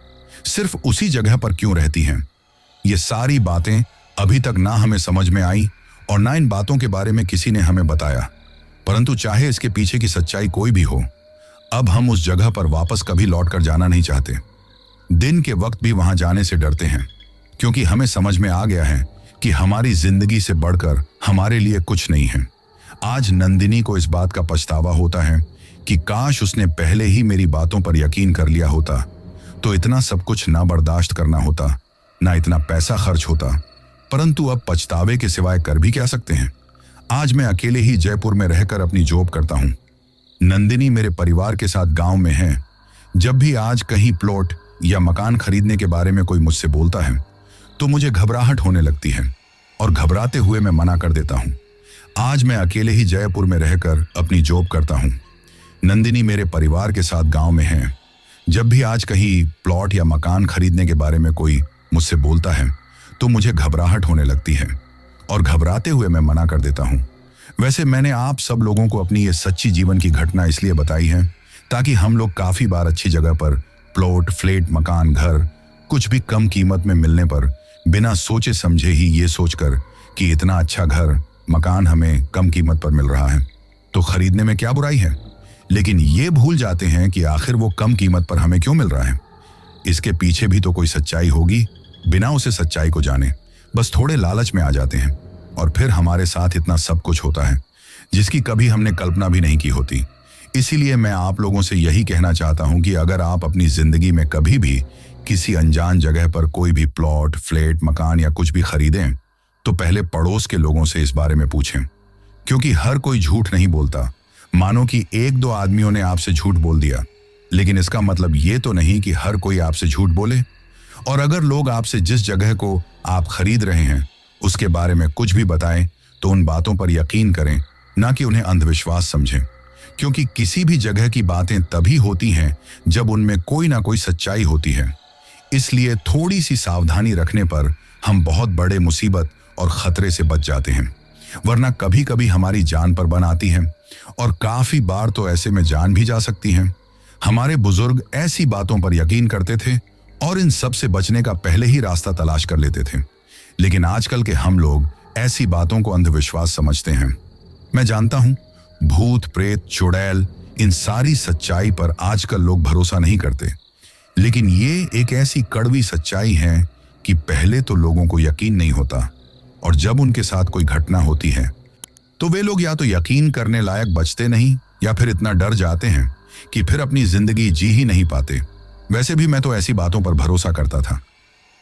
सिर्फ उसी जगह पर क्यों रहती हैं? ये सारी बातें अभी तक ना हमें समझ में आई और ना इन बातों के बारे में किसी ने हमें बताया, परंतु चाहे इसके पीछे की सच्चाई कोई भी हो, अब हम उस जगह पर वापस कभी लौट कर जाना नहीं चाहते। दिन के वक्त भी वहां जाने से डरते हैं, क्योंकि हमें समझ में आ गया है कि हमारी जिंदगी से बढ़कर हमारे लिए कुछ नहीं है। आज नंदिनी को इस बात का पछतावा होता है कि काश उसने पहले ही मेरी बातों पर यकीन कर लिया होता तो इतना सब कुछ ना बर्दाश्त करना होता, ना इतना पैसा खर्च होता। परंतु अब पछतावे के सिवाय कर भी क्या सकते हैं। आज मैं अकेले ही जयपुर में रहकर अपनी जॉब करता हूं। नंदिनी मेरे परिवार के साथ गांव में है। जब भी आज कहीं प्लॉट या मकान खरीदने के बारे में कोई मुझसे बोलता है तो मुझे घबराहट होने लगती है और घबराते हुए मैं मना कर देता हूं। आज मैं अकेले ही जयपुर में रहकर अपनी जॉब करता हूं। नंदिनी मेरे परिवार के साथ गांव में है। जब भी आज कहीं प्लॉट या मकान खरीदने के बारे में कोई मुझसे बोलता है तो मुझे घबराहट होने लगती है और घबराते हुए मैं मना कर देता हूं। वैसे मैंने आप सब लोगों को अपनी ये सच्ची जीवन की घटना इसलिए बताई है ताकि हम लोग काफी बार अच्छी जगह पर प्लॉट, फ्लैट, मकान, घर कुछ भी कम कीमत में मिलने पर बिना सोचे समझे ही ये सोचकर कि इतना अच्छा घर, मकान हमें कम कीमत पर मिल रहा है तो खरीदने में क्या बुराई है, लेकिन ये भूल जाते हैं कि आखिर वो कम कीमत पर हमें क्यों मिल रहा है। इसके पीछे भी तो कोई सच्चाई होगी। बिना उसे सच्चाई को जाने बस थोड़े लालच में आ जाते हैं और फिर हमारे साथ इतना सब कुछ होता है जिसकी कभी हमने कल्पना भी नहीं की होती। इसीलिए मैं आप लोगों से यही कहना चाहता हूं कि अगर आप अपनी जिंदगी में कभी भी किसी अनजान जगह पर कोई भी प्लॉट, फ्लैट, मकान या कुछ भी खरीदें तो पहले पड़ोस के लोगों से इस बारे में पूछें, क्योंकि हर कोई झूठ नहीं बोलता। मानो कि एक दो आदमियों ने आपसे झूठ बोल दिया, लेकिन इसका मतलब ये तो नहीं कि हर कोई आपसे झूठ बोले। और अगर लोग आपसे जिस जगह को आप खरीद रहे हैं उसके बारे में कुछ भी बताएं तो उन बातों पर यकीन करें, ना कि उन्हें अंधविश्वास समझें, क्योंकि किसी भी जगह की बातें तभी होती हैं जब उनमें कोई ना कोई सच्चाई होती है। इसलिए थोड़ी सी सावधानी रखने पर हम बहुत बड़े मुसीबत और खतरे से बच जाते हैं, वरना कभी कभी हमारी जान पर बन आती है और काफी बार तो ऐसे में जान भी जा सकती है। हमारे बुजुर्ग ऐसी बातों पर यकीन करते थे और इन सब से बचने का पहले ही रास्ता तलाश कर लेते थे, लेकिन आजकल के हम लोग ऐसी बातों को अंधविश्वास समझते हैं। मैं जानता हूं भूत, प्रेत, चुड़ैल, इन सारी सच्चाई पर आजकल लोग भरोसा नहीं करते, लेकिन ये एक ऐसी कड़वी सच्चाई है कि पहले तो लोगों को यकीन नहीं होता और जब उनके साथ कोई घटना होती है तो वे लोग या तो यकीन करने लायक बचते नहीं या फिर इतना डर जाते हैं कि फिर अपनी जिंदगी जी ही नहीं पाते। वैसे भी मैं तो ऐसी बातों पर भरोसा करता था,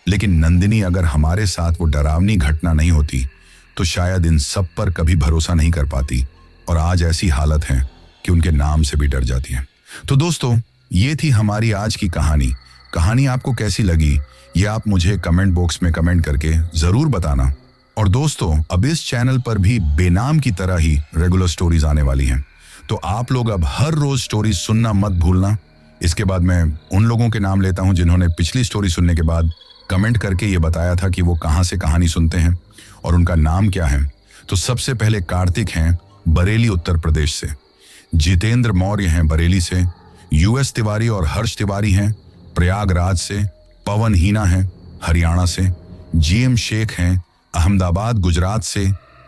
लेकिन नंदिनी अगर हमारे साथ वो डरावनी घटना नहीं होती तो शायद इन सब पर कभी भरोसा नहीं कर पाती और आज ऐसी हालत है कि उनके नाम से भी डर जाती है। तो दोस्तों, ये थी हमारी आज की कहानी आपको कैसी लगी ये आप मुझे कमेंट बॉक्स में कमेंट करके जरूर बताना। और दोस्तों, अब इस चैनल पर भी बेनाम की तरह ही रेगुलर स्टोरीज आने वाली हैं, तो आप लोग अब हर रोज स्टोरीज सुनना मत भूलना। इसके बाद मैं उन लोगों के नाम लेता हूं जिन्होंने पिछली स्टोरी सुनने के बाद कमेंट करके ये बताया था कि वो कहाँ से कहानी सुनते हैं और उनका नाम क्या है। तो सबसे पहले कार्तिक हैं बरेली उत्तर प्रदेश से, जितेंद्र मौर्य हैं बरेली से, यूएस तिवारी और हर्ष तिवारी हैं प्रयागराज से, पवन हीना हैं हरियाणा से, जीएम शेख हैं अहमदाबाद गुजरात से,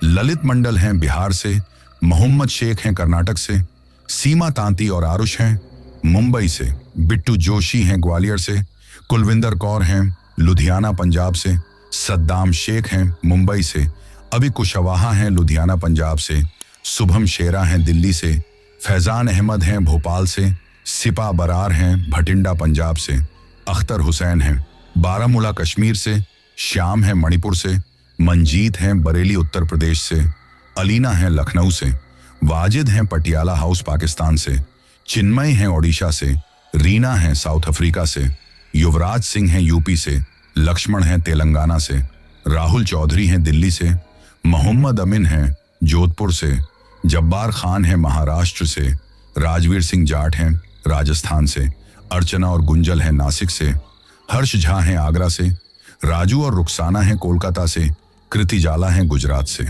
ललित मंडल हैं बिहार से, मोहम्मद शेख हैं कर्नाटक से, सीमा तांती और आरुष हैं मुंबई से, बिट्टू जोशी हैं ग्वालियर से, कुलविंदर कौर हैं लुधियाना पंजाब से, सद्दाम शेख हैं मुंबई से, अभी कुशवाहा हैं लुधियाना पंजाब से, शुभम शेरा हैं दिल्ली से, फैजान अहमद हैं भोपाल से, सिपा बरार हैं भटिंडा पंजाब से, अख्तर हुसैन हैं बारामूला कश्मीर से, श्याम हैं मणिपुर से, मंजीत हैं बरेली उत्तर प्रदेश से, अलीना हैं लखनऊ से, वाजिद हैं पटियाला हाउस पाकिस्तान से, चिन्मय हैं ओडिशा से, रीना हैं साउथ अफ्रीका से, युवराज सिंह हैं यूपी से, लक्ष्मण हैं तेलंगाना से, राहुल चौधरी हैं दिल्ली से, मोहम्मद अमीन हैं जोधपुर से, जब्बार खान हैं महाराष्ट्र से, राजवीर सिंह जाट हैं राजस्थान से, अर्चना और गुंजल हैं नासिक से, हर्ष झा हैं आगरा से, राजू और रुखसाना हैं कोलकाता से, कृति जाला हैं गुजरात से,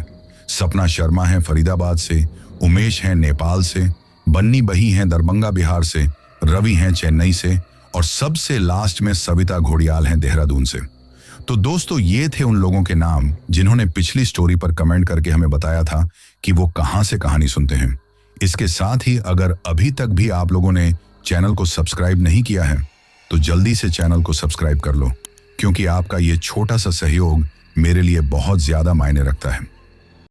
सपना शर्मा हैं फरीदाबाद से, उमेश हैं नेपाल से, बन्नी बही हैं दरभंगा बिहार से, रवि हैं चेन्नई से और सबसे लास्ट में सविता घोड़ियाल हैं देहरादून से। तो दोस्तों, ये थे उन लोगों के नाम जिन्होंने पिछली स्टोरी पर कमेंट करके हमें बताया था कि वो कहाँ से कहानी सुनते हैं। इसके साथ ही अगर अभी तक भी आप लोगों ने चैनल को सब्सक्राइब नहीं किया है तो जल्दी से चैनल को सब्सक्राइब कर लो, क्योंकि आपका ये छोटा सा सहयोग मेरे लिए बहुत ज्यादा मायने रखता है।